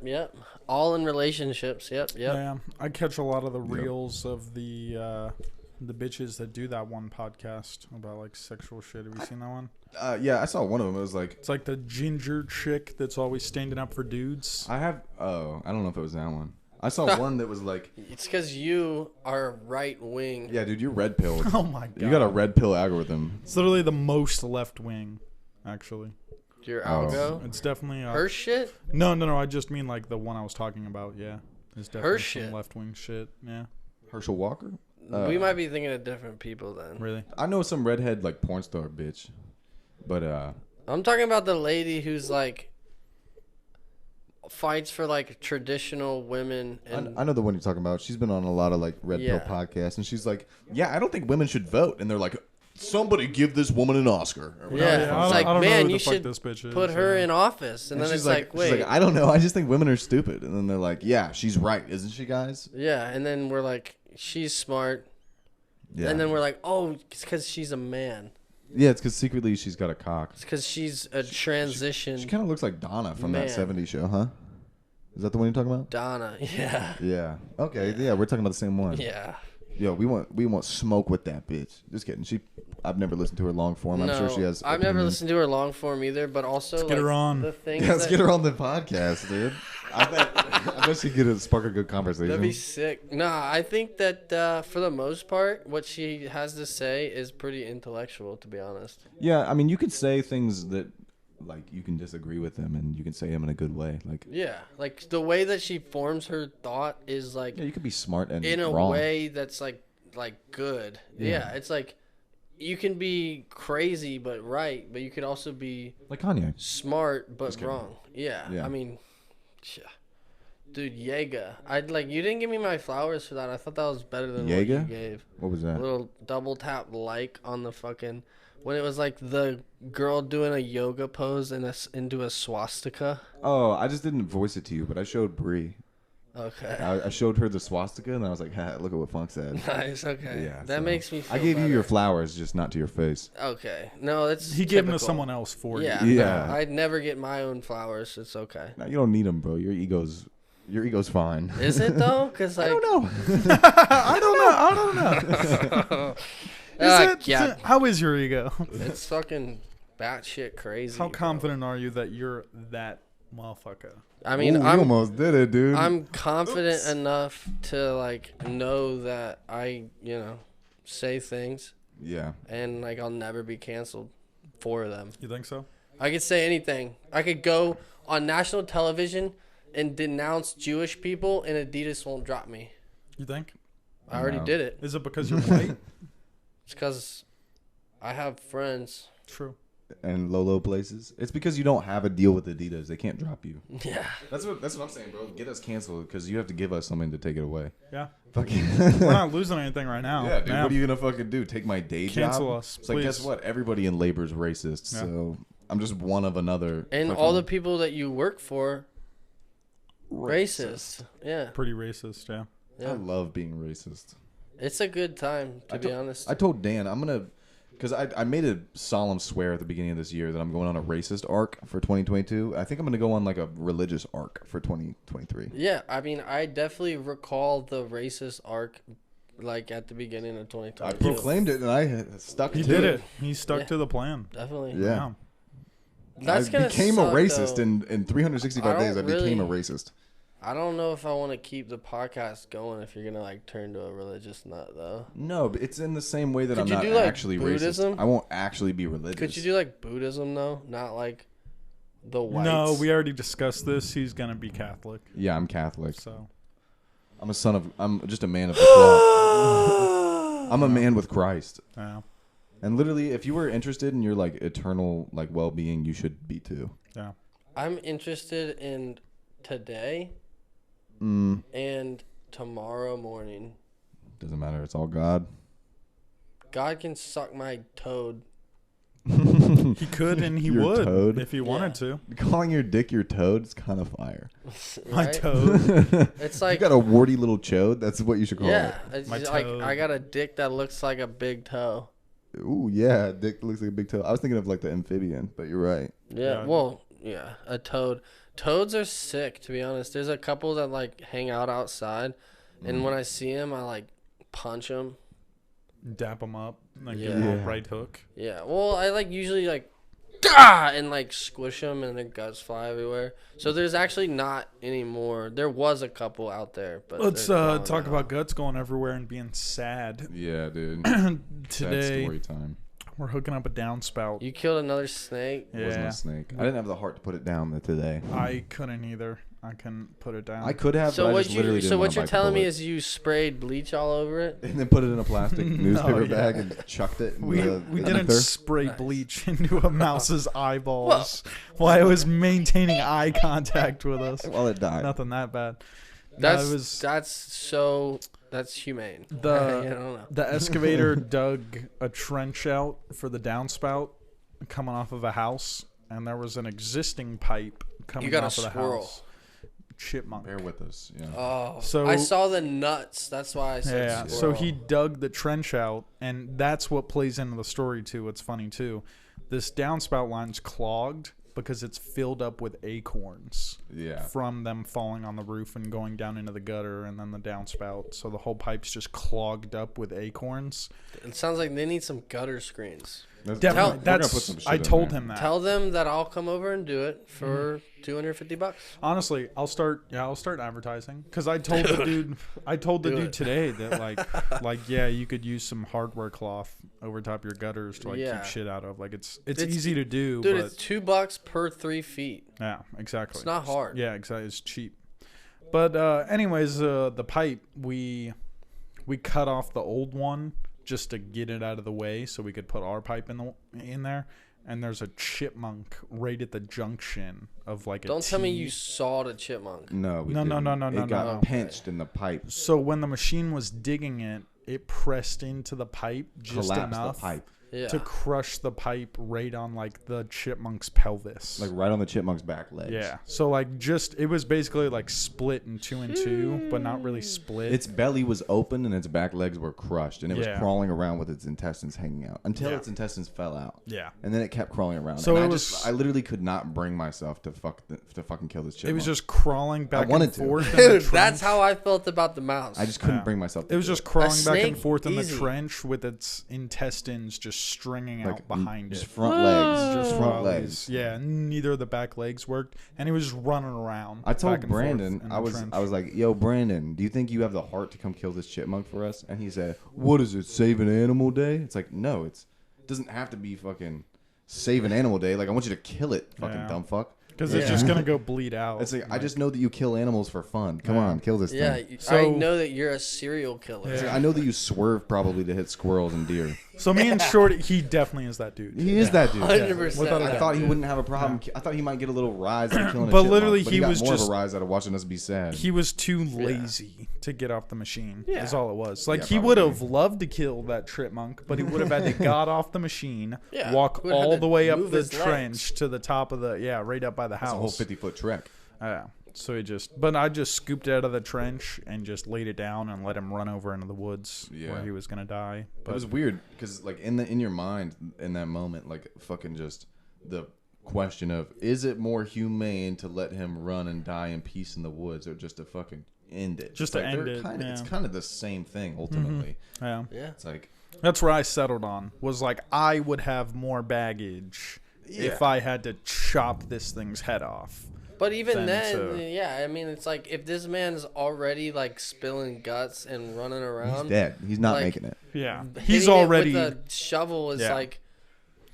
Yep. All in relationships. Yep. Yeah, I catch a lot of the reels of the bitches that do that one podcast about like sexual shit. Have you seen that one? Yeah, I saw one of them. It was like It's like the ginger chick that's always standing up for dudes. I don't know if it was that one. I saw one that was like, It's because you are right wing. yeah, dude, you're red pilled. Oh my god! You got a red pill algorithm. It's literally the most left wing, actually. Your Oh. algo. It's definitely Her shit. No. I just mean like the one I was talking about. Yeah, it's definitely shit. some left wing shit. Yeah, Herschel Walker. We might be thinking of different people then. really. I know some redhead like porn star bitch, but I'm talking about the lady who's like fights for like traditional women and I know the one you're talking about. She's been on a lot of like red pill Yeah. podcasts, and she's like, "Yeah, I don't think women should vote." And they're like, "Somebody give this woman an Oscar." Or whatever. yeah, I it's don't- like I don't know man, who you the fuck should this bitch is, put her yeah. in office, and then she's it's like, she's wait, like, I don't know. I just think women are stupid. And then they're like, "Yeah, she's right, isn't she, guys?" yeah, and then we're like, she's smart, Yeah. and then we're like, oh, it's because she's a man. Yeah, it's because secretly she's got a cock. It's because she's a transition. She kind of looks like Donna from Man. that '70s show, huh? Is that the one you're talking about? Donna. Yeah. Yeah. Okay. Yeah, we're talking about the same one. Yeah. Yo, we want smoke with that bitch. Just kidding. I've never listened to her long form. I'm sure she has. I've never listened to her long form either, but also Let's get her on. the thing. Yeah, let's get her on the podcast, dude. I bet she could spark a good conversation. That'd be sick. Nah, I think that for the most part, what she has to say is pretty intellectual, to be honest. Yeah, I mean, you could say things that, like, you can disagree with them, and you can say them in a good way. Like, Yeah, like the way that she forms her thought is like yeah, you could be smart and in a wrong. way that's like good. Yeah, it's like you can be crazy but right, but you could also be Like Kanye. smart but wrong. Yeah, Yeah. I mean, yeah. Dude, Yega. You didn't give me my flowers for that. I thought that was better than what you Yega? gave. What was A that? little double tap like on the fucking when it was like the girl doing a yoga pose into a swastika. Oh, I just didn't voice it to you, but I showed Bree. Okay. I showed her the swastika, and I was like, ha, look at what Funk said. Nice. Okay. Yeah, that so makes me feel I gave you better. your flowers, just not to your face. Okay. No, that's He gave them to typical. someone else for Yeah. you. Yeah. No, I'd never get my own flowers. It's okay. No, you don't need them, bro. Your ego's fine. Is it though? Cause like I don't know. I don't know. yeah, How is your ego? it's fucking batshit crazy. How bro. confident are you that you're that motherfucker? I mean, Ooh, you I'm almost did it, dude. I'm confident enough to like know that I say things yeah. and like I'll never be canceled for them. You think so? I could say anything. I could go on national television and denounce Jewish people and Adidas won't drop me. You think? I already No. did it. Is it because you're white? It's because I have friends. True. And low places. It's because you don't have a deal with Adidas. They can't drop you. Yeah. That's what I'm saying, bro. Get us canceled because you have to give us something to take it away. Yeah. Fucking. We're not losing anything right now. Yeah, dude. What are you gonna fucking do? Take my day job? Cancel us, It's like, guess please. what? Everybody in labor's racist. Yeah. So I'm just one of another. And fucking all the people that you work for, racist. Yeah. Pretty racist, yeah. Yeah. I love being racist. It's a good time, to be honest. I told Dan I'm gonna, because I made a solemn swear at the beginning of this year that I'm going on a racist arc for 2022. I think I'm gonna go on like a religious arc for 2023. Yeah, I mean, I definitely recall the racist arc, like, at the beginning of I 2022. proclaimed it and I stuck He to did it. it. He stuck Yeah. to the plan. Definitely. Yeah. That's I gonna became suck, a racist though. in 365 I days. I don't became a really- racist. I don't know if I want to keep the podcast going if you're going to, like, turn to a religious nut, though. No, but it's in the same way that Could I'm you not do, like, actually Buddhism? racist. I won't actually be religious. Could you do, like, Buddhism, though? Not, like, the whites? No, we already discussed this. He's going to be Catholic. Yeah, I'm Catholic. So. I'm just a man of the cloth. I'm a man with Christ. Yeah. And literally, if you were interested in your like eternal like well-being, you should be too. Yeah. I'm interested in today Mm, and tomorrow morning. doesn't matter. It's all God. God can suck my toad. He could and he Your would toad? if he wanted to. Calling your dick your toad is kind of fire. My right? toad. It's You like, got a warty little chode. That's what you should call yeah, it's My just like toad. I got a dick that looks like a big toe. it. Ooh, yeah, dick looks like a big toe. I was thinking of like the amphibian, but you're right. Yeah, Yeah. well, yeah, a toad. Toads are sick, to be honest. There's a couple that like hang out outside, and when I see them, I like punch them. Dap him up. Like Yeah. give him a Yeah. right hook. Yeah, well, I like usually like, "Gah!" and like squish them, and their guts fly everywhere. So there's actually not anymore. There was a couple out there, but Let's they're gone talk now. about guts going everywhere and being sad. Yeah, dude. Sad Today, story time. we're hooking up a downspout. You killed another snake. It wasn't Yeah. a snake. I didn't have the heart to put it down today. I couldn't either. I couldn't put it down. I could have. So but I what just literally you didn't so wanna what you're bite the telling me bullet. is you sprayed bleach all over it? And then put it in a plastic newspaper yeah. bag and chucked it. In We the didn't ether. spray bleach into a mouse's eyeballs while it was maintaining eye contact with us. While it died. Nothing that bad. No, That's it was that's humane. I the don't know. the excavator dug a trench out for the downspout coming off of a house, and there was an existing pipe coming got a off of the squirrel. house. chipmunk. Bear with us. Yeah. Oh, So- I saw the nuts. That's why I said Yeah, so squirrel. he dug the trench out, and that's what plays into the story too. It's funny too. This downspout line's clogged because it's filled up with acorns Yeah. from them falling on the roof and going down into the gutter and then the downspout. So the whole pipe's just clogged up with acorns. It sounds like they need some gutter screens. Definitely, We're gonna that's. put some shit I in told there. him that. Tell them that I'll come over and do it for $250. Honestly, I'll start advertising because I told the dude. I told the Do dude it. today that like yeah, you could use some hardware cloth over top your gutters to Yeah. keep shit out of. Like it's It's- easy to do, Dude, but it's $2 per 3 feet. yeah, exactly. It's not hard. Yeah, exactly. It's cheap. But anyways, the pipe we cut off the old one just to get it out of the way so we could put our pipe in there. And there's a chipmunk right at the junction of like a Don't tell me T. you saw the chipmunk. No, we No, no, didn't. no, no, no, It got no. pinched in the pipe. So when the machine was digging it, it pressed into the pipe just Collapsed enough the pipe. Yeah. to crush the pipe right on like the chipmunk's pelvis. Like right on the chipmunk's back legs. Yeah. So like just it was basically like split in two and two, but not really split. Its belly was open and its back legs were crushed, and it was Yeah. crawling around with its intestines hanging out until Yeah. its intestines fell out. Yeah. And then it kept crawling around. So and it I literally could not bring myself to fucking kill this chipmunk. It was just crawling back wanted and to. forth. in the Dude, that's trench. how I felt about the mouse. I just couldn't Yeah. bring myself. To It was do just crawling back and snake, forth in the easy. trench with its intestines just stringing Like, out behind just it. front legs, Just just front while legs. he's- Yeah, neither of the back legs worked, and he was just running around. I told back and forth Brandon, in I the trench. was like, "Yo, Brandon, do you think you have the heart to come kill this chipmunk for us?" And he said, "What is it, Save an Animal Day?" It's like, no, it doesn't have to be fucking Save an Animal Day. Like, I want you to kill it, fucking Yeah. dumb fuck. Because it's just gonna go bleed out. It's like, I just know that you kill animals for fun. Come on, kill this yeah, thing. I So- know that you're a serial killer. It's like, I know that you swerve probably to hit squirrels and deer. So me and Shorty, he definitely is that dude. He is that dude. 100%. Without a I doubt. thought he wouldn't have a problem. I thought he might get a little rise out of killing a But chipmunk, literally, but he got was more of just- a rise out of watching us be sad. He was too lazy to get off the machine. Yeah. Is all it was. Like Yeah, he would probably. have loved to kill that chipmunk, but he would have had to got off the machine, Yeah, walk would have all had the to way up move the his legs. trench to the top of the right up by the That's a whole house. 50-foot trek. Yeah. So I just scooped it out of the trench and just laid it down and let him run over into the woods Yeah. where he was gonna die. It But was weird because, like, in your mind, in that moment, like, fucking just the question of, is it more humane to let him run and die in peace in the woods, or just to fucking end it? Just It's to like, end they're it, kinda- yeah. It's kind of the same thing ultimately. yeah. Yeah. It's like, That's where I settled on. Was like I would have more baggage if I had to chop this thing's head off. But even Then then, to- yeah, I mean, it's like if this man's already like spilling guts and running he's around, dead. He's not like- making it. Yeah. hitting He's it already with a shovel is Yeah. like,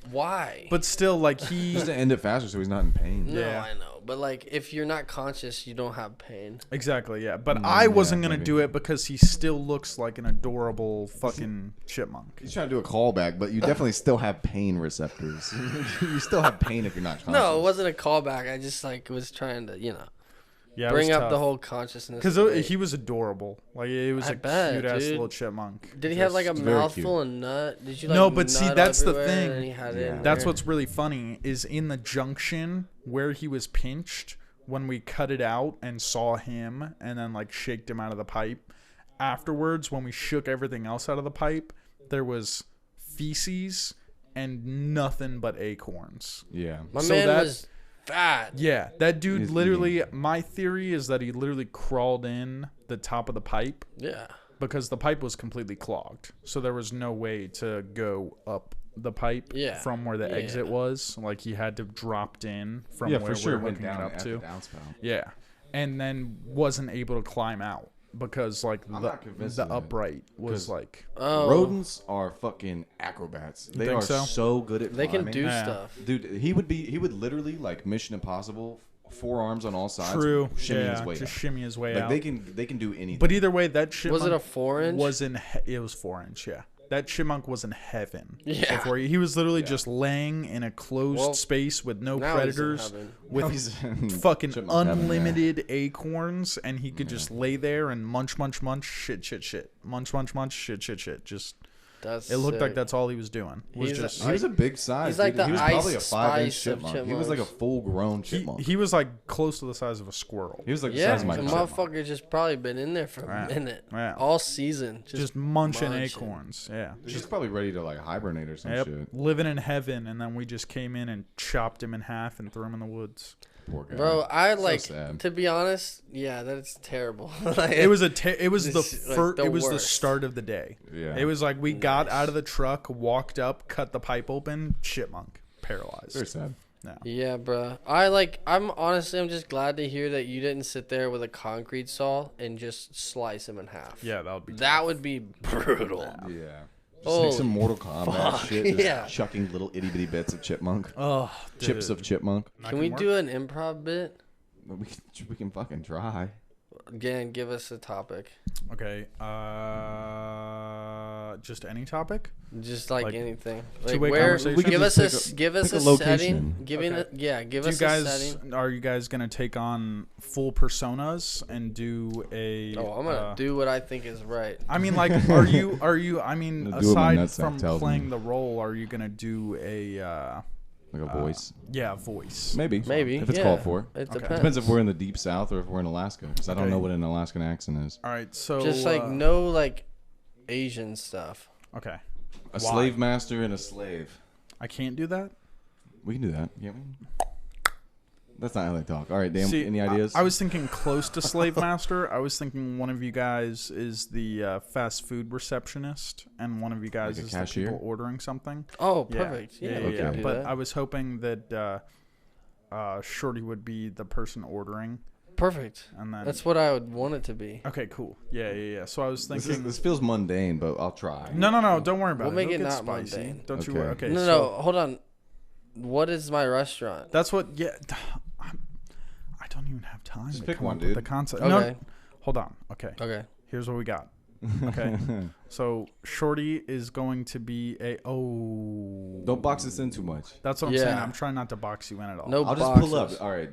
why? but still like he Just to end it faster so he's not in pain. no, Yeah. I know, but like if you're not conscious, you don't have pain. Exactly, yeah. But I wasn't going to maybe. do it because he still looks like an adorable fucking chipmunk. He's trying to do a callback, but you definitely still have pain receptors. You still have pain if you're not conscious. No, it wasn't a callback. I just like was trying to, Yeah, it bring was up the tough. whole consciousness. Because debate. he was adorable. Like, it was I a bet, cute-ass dude. little chipmunk. Did he have like a Just very mouthful of nut? Did you like No, but see, nut that's the everywhere thing. and he had it Yeah. in That's there? what's really funny is in the junction where he was pinched, when we cut it out and saw him and then, like, shaked him out of the pipe, afterwards, when we shook everything else out of the pipe, there was feces and nothing but acorns. Yeah. My so man that- was fat. Yeah, that dude He's literally, my theory is that he literally crawled in the top of the pipe Yeah. because the pipe was completely clogged. So there was no way to go up the pipe Yeah. from where the Yeah. exit was. Like he had to dropped in from Yeah, where for sure. we're Went hooking it down up at to. the downspout. Yeah. And then wasn't able to climb out because like I'm the, not convinced the of that. upright was 'Cause- like Oh, Rodents are fucking acrobats. They think are so? so good at they can climbing. do Yeah. stuff. Dude, he would literally like Mission Impossible, forearms on all sides. true. Shimmy Yeah, his way just up. shimmy his way Like out. they can do anything. But either way, that chipmunk Was it a 4-inch? was in it was 4-inch. Yeah, that chipmunk was in heaven. Yeah. Before he was literally just laying in a closed Well, space with no now he's in predators, heaven. with Now he's in fucking chipmunk heaven, yeah. unlimited acorns, and he could just lay there and munch, munch, munch, shit, munch, munch, munch, shit. Just That's It looked like sick. that's all he was doing. Was He's just He was a big size. He's like dude. the He was Ice probably a 5-inch Spice of chipmunk. He was like a chipmunks. full-grown chipmunk. he was like close to the size of a squirrel. He was like the Yeah, size of my the chipmunk. motherfucker just probably been in there for Yeah. a minute. Yeah. All season. Just munching acorns. Yeah. He's probably ready to like hibernate or some Yep. shit. Living in heaven, and then we just came in and chopped him in half and threw him in the woods. Poor guy. Bro, I So like sad. to be honest. Yeah, that's terrible. Like, It was it was the It's, like, first. the It was the worst. start of the day. Yeah. It was like we got out of the truck, walked up, cut the pipe open, chipmunk paralyzed. Very sad. Yeah, bro. I'm honestly, I'm just glad to hear that you didn't sit there with a concrete saw and just slice him in half. Yeah, that would be. That would be brutal. Yeah. Just Holy like some Mortal Kombat fuck, shit. Just yeah. chucking little itty bitty bits of chipmunk. Oh, Chips of chipmunk. Can we do an improv bit? We can fucking try. Again, give us a topic. Okay. Just any topic. Just like, Like, anything. two-way Like where? conversation? We could Give us just give us pick a a location. setting. Give Do us you a guys setting. are you guys gonna take on full personas and do a? Oh, I'm gonna do what I think is right. I mean, like, are you? I mean, I'm gonna do what my aside nutsack from tells me. playing the role, are you gonna do a? Like a voice. Yeah, voice. Maybe. Maybe If it's yeah. called for. It Okay. depends. Depends if we're in the deep south or if we're in Alaska. Because I don't Okay. know what an Alaskan accent is. All right, so Just like no like Asian stuff. Okay, A slave master and a slave. I can't do that. We can do that. Yeah. That's not how they talk. All right, damn. See, Any ideas? I was thinking close to slave master. I was thinking one of you guys is the fast food receptionist, and one of you guys Like a is cashier? the people ordering something. Oh, Yeah. perfect. Yeah, Yeah, we yeah. can do But that. I was hoping that Shorty would be the person ordering, Perfect. and then That's what I would want it to be. okay, cool. Yeah. So I was thinking. This feels mundane, but I'll try. No. Don't worry about We'll it. make It'll it get not spicy. mundane. Don't you Okay. worry. Okay. No, so hold on. What is my restaurant? That's what. Yeah. I don't even have time Just to pick come one, up with the dude. concept. Okay. No, hold on. Okay. Okay. Here's what we got. Okay. So Shorty is going to be a Don't box this in too much. That's what I'm saying. Yeah. I'm trying not to box you in at all. No I'll just boxes. pull up. All right.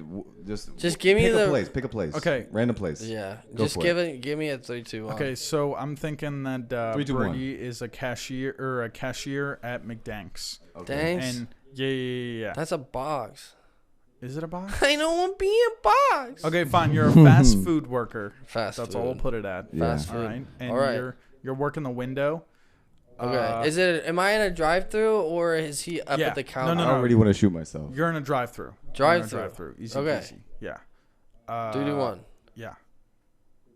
Just give me pick the- a place. Pick a place. Okay. Random place. Yeah. Go Just for give me a 3, 2, 1. Okay, so I'm thinking that 3, 2, 1. Brady is a cashier at McDanks. Thanks. And yeah. That's a box. Is it a box? I don't want to be a box. Okay, fine. You're a fast food worker. Fast That's food. all we'll put it at. Yeah. Fast All food. right. And All right. you're working the window. Okay. Am I in a drive-through or is he up Yeah. at the counter? No. I already want to shoot myself. You're in a drive-through. Drive-through. Drive-through. Easy Okay. peasy. Yeah. 3, 2, 1. Yeah.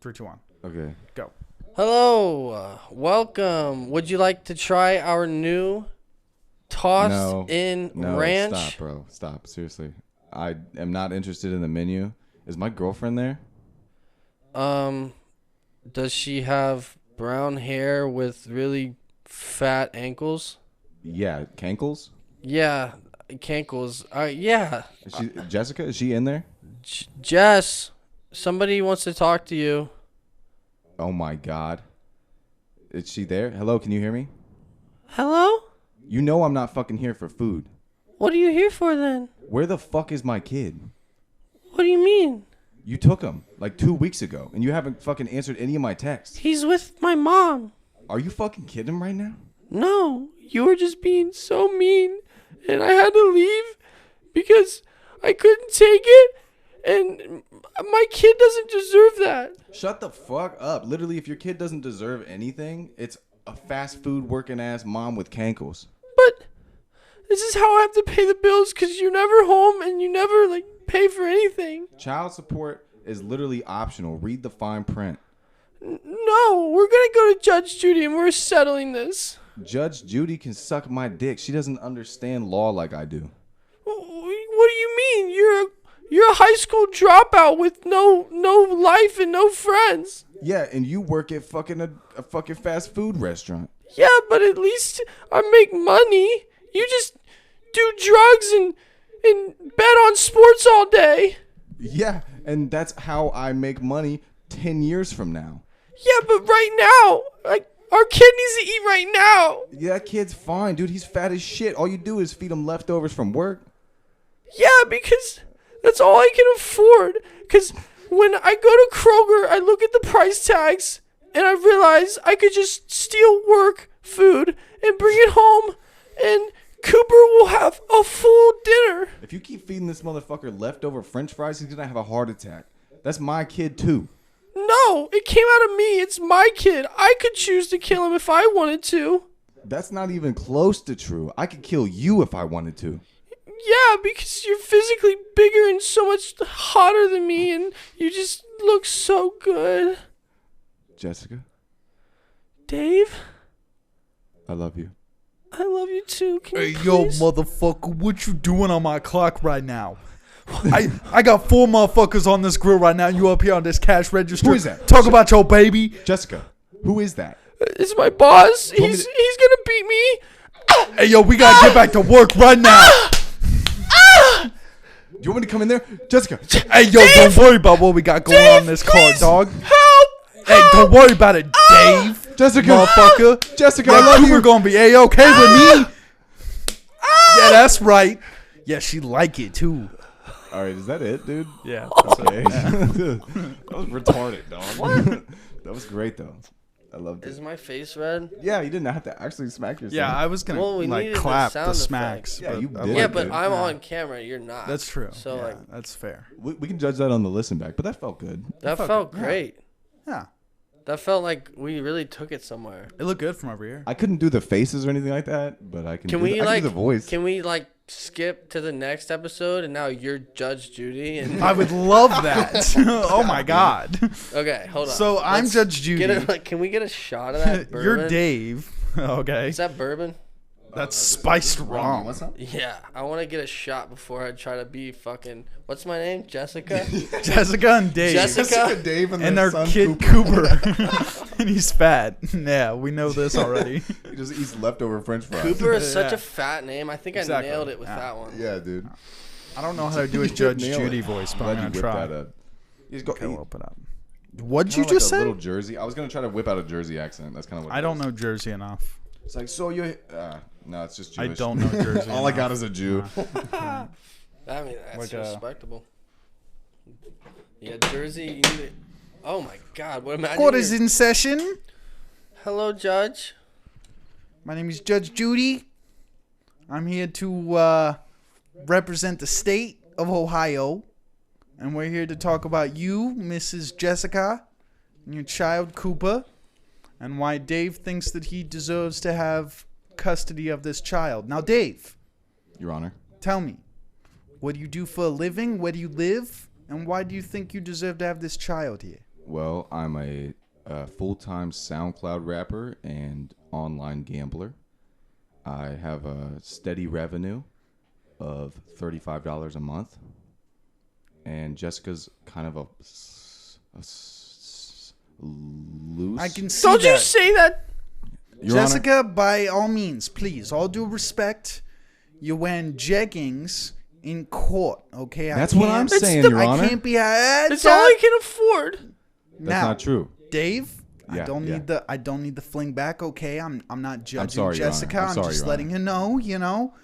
3, 2, 1. Okay. Go. Hello. Welcome. Would you like to try our new tossed in No. ranch? Stop, bro. Stop. Seriously. I am not interested in the menu. Is my girlfriend there? Does she have brown hair with really fat ankles? Yeah. Cankles? Yeah, cankles. Yeah. Is she, Jessica? Is she in there? Jess, somebody wants to talk to you. Oh my God. Is she there? Hello, can you hear me? Hello? You know I'm not fucking here for food. What are you here for then? Where the fuck is my kid? What do you mean? You took him like 2 weeks ago and you haven't fucking answered any of my texts. He's with my mom. Are you fucking kidding right now? No, you were just being so mean, and I had to leave because I couldn't take it, and my kid doesn't deserve that. Shut the fuck up. Literally, if your kid doesn't deserve anything, it's a fast food working ass mom with cankles. But this is how I have to pay the bills because you're never home and you never like pay for anything. Child support is literally optional. Read the fine print. No, we're gonna go to Judge Judy and we're settling this. Judge Judy can suck my dick. She doesn't understand law like I do. What do you mean? You're a high school dropout with no life and no friends. Yeah, and you work at fucking a fucking fast food restaurant. Yeah, but at least I make money. You just do drugs and bet on sports all day. Yeah, and that's how I make money 10 years from now. Yeah, but right now, like our kid needs to eat right now. Yeah, that kid's fine, dude. He's fat as shit. All you do is feed him leftovers from work. Yeah, because that's all I can afford. Because when I go to Kroger, I look at the price tags and I realized I could just steal work food and bring it home, and Cooper will have a full dinner. If you keep feeding this motherfucker leftover French fries, he's gonna have a heart attack. That's my kid too. No, it came out of me. It's my kid. I could choose to kill him if I wanted to. That's not even close to true. I could kill you if I wanted to. Yeah, because you're physically bigger and so much hotter than me, and you just look so good. Jessica, Dave, I love you. I love you too. Can Hey, you yo, please? motherfucker, what you doing on my clock right now? I got 4 motherfuckers on this grill right now. You up here on this cash register? Who is that? Talk about your baby. Jessica, who is that? It's my boss. me He's to- gonna beat me. Hey, yo, we gotta get back to work right now. Do you want me to come in there? Jessica. Hey, yo, don't worry about what we got going on in this car, please. dog. Help! Hey, don't worry about it, Dave. Jessica. Motherfucker. Jessica, Yeah, I love Cooper you. gonna be A-okay with me. Yeah, that's right. Yeah, she like it, too. All right, is that it, dude? Yeah. Okay. That was retarded, dog. That was great, though. I loved Is it. my face red? Yeah, you didn't have to actually smack yourself. Yeah, I was gonna Well, we like needed the clap the sound smacks. effect. Yeah, you I did. Yeah, like but it. I'm Yeah. on camera. You're not. That's true. So Yeah, like that's fair. We can judge that on the listen back, but that felt good. that fuck felt it, yeah. great. Yeah, That felt like we really took it somewhere. it looked good from over here. I couldn't do the faces or anything like that, but I can. Can do we the, I like can do the voice? Can we like skip to the next episode and now you're Judge Judy and I would love that. Oh my god. okay, hold on. So I'm Let's Judge Judy. can we get a shot of that bourbon? You're Dave. Okay. Is that bourbon? That's spiced rum. What's up? Yeah, I want to get a shot before I try to be fucking. What's my name? Jessica. Jessica and Dave. Jessica? Dave, And their kid Cooper. And he's fat. Yeah, we know this already. He just eats leftover French fries. Cooper is such Yeah. a fat name. I think Exactly. I nailed it with Yeah. that one. Yeah, dude. I don't know how to do a Judge Nail Judy it. voice, but Glad I'm you gonna whipped try. that up. You just go. Okay, we'll open up. What'd Kinda you just like say? A little Jersey. I was gonna try to whip out a Jersey accent. That's kind of what. I it don't is. know Jersey enough. It's like so you. No, it's just Jewish. I don't know Jersey. All I enough. got is a Jew. I mean, that's Like a- respectable. Yeah, Jersey. You need it. Oh my God! What imagine? Court is you're- in session. Hello, Judge. My name is Judge Judy. I'm here to represent the state of Ohio. And we're here to talk about you, Mrs. Jessica, and your child, Cooper, and why Dave thinks that he deserves to have custody of this child. Now, Dave, Your Honor. tell me, what do you do for a living? Where do you live? And why do you think you deserve to have this child here? Well, I'm a full-time SoundCloud rapper and online gambler. I have a steady revenue of $35 a month, and Jessica's kind of loose. I can see Don't that. you say that? Your Honor? Jessica, by all means, please, all due respect, you're wearing jeggings in court, okay? That's what I'm saying, the- Your I Honor. can't be. It's all I can afford. That's not true. Dave. Yeah, I don't yeah. need the fling back, okay? I'm not judging sorry, Your Honor. Jessica. I'm I'm sorry, just Your letting her know, you know.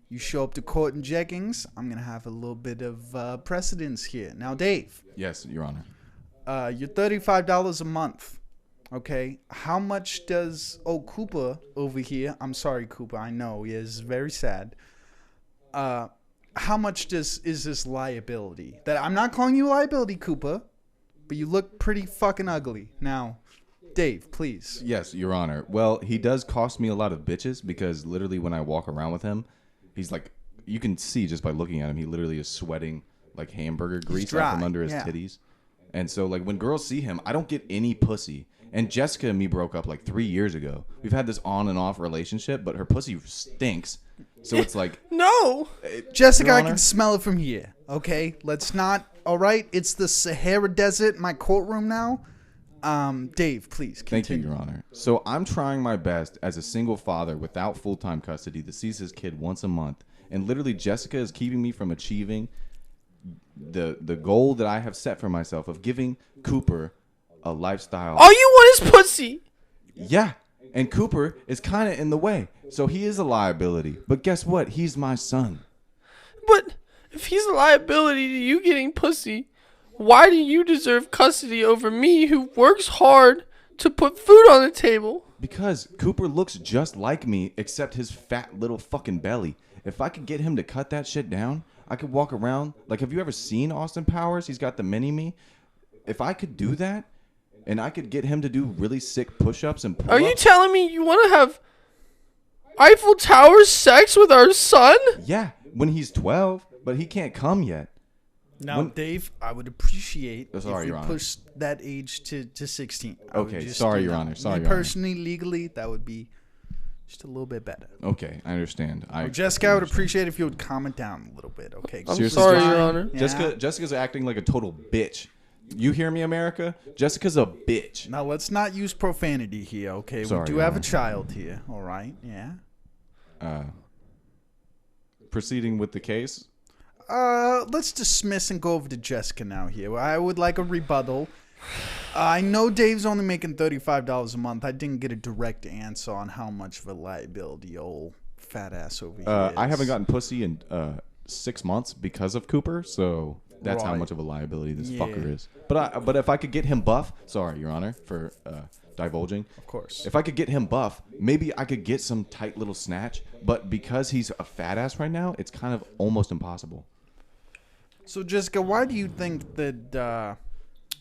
You show up to court in jeggings, I'm gonna have a little bit of precedence here. Now, Dave, Yes, Your Honor. you're $35 a month. Okay, how much does Cooper over here? I'm sorry, Cooper. I know he is very sad. How much is this liability? That I'm not calling you a liability, Cooper, but you look pretty fucking ugly. Now, Dave, please. Yes, Your Honor. Well, he does cost me a lot of bitches because literally when I walk around with him, he's like, you can see just by looking at him, he literally is sweating like hamburger grease out from dry, under his yeah. titties. And so like when girls see him, I don't get any pussy. And Jessica and me broke up like 3 years ago. We've had this on and off relationship, but her pussy stinks. So it's like, No. Jessica, Your I Honor? can smell it from here. Okay, let's not. All right, it's the Sahara Desert, in my courtroom now. Dave, please thank you, continue. Your Honor. So I'm trying my best as a single father without full-time custody that sees his kid once a month. And literally Jessica is keeping me from achieving the goal that I have set for myself of giving Cooper a lifestyle. All you want is pussy. Yeah. And Cooper is kind of in the way. So he is a liability. But guess what? He's my son. But if he's a liability to you getting pussy, why do you deserve custody over me who works hard to put food on the table. Because Cooper looks just like me, except his fat little fucking belly. If I could get him to cut that shit down, I could walk around. Like, have you ever seen Austin Powers? He's got the mini-me. If I could do that, and I could get him to do really sick push-ups and pull-ups. Are you telling me you want to have Eiffel Tower sex with our son? Yeah, when he's 12, but he can't come yet. Now, Dave, I would appreciate if Your we Honor. push that age to 16. Okay, sorry, Your Honor. Sorry, Me Your Honor. personally, legally, that would be just a little bit better. Okay, I understand. Jessica, I would appreciate if you would calm it down a little bit, okay? I'm Seriously, sorry, Jessica? Your Honor. Yeah. Jessica's acting like a total bitch. You hear me, America? Jessica's a bitch. Now, let's not use profanity here, okay? Sorry, we do Your have a Honor. child here, all right? Yeah. Proceeding with the case. Let's dismiss and go over to Jessica now here. I would like a rebuttal. I know Dave's only making $35 a month. I didn't get a direct answer on how much of a liability old fat ass over here is. I haven't gotten pussy in 6 months because of Cooper, so that's how Right. much of a liability this Yeah. fucker is. But if I could get him buff, sorry, Your Honor, for divulging. Of course. If I could get him buff, maybe I could get some tight little snatch. But because he's a fat ass right now, it's kind of almost impossible. So, Jessica, why do you think that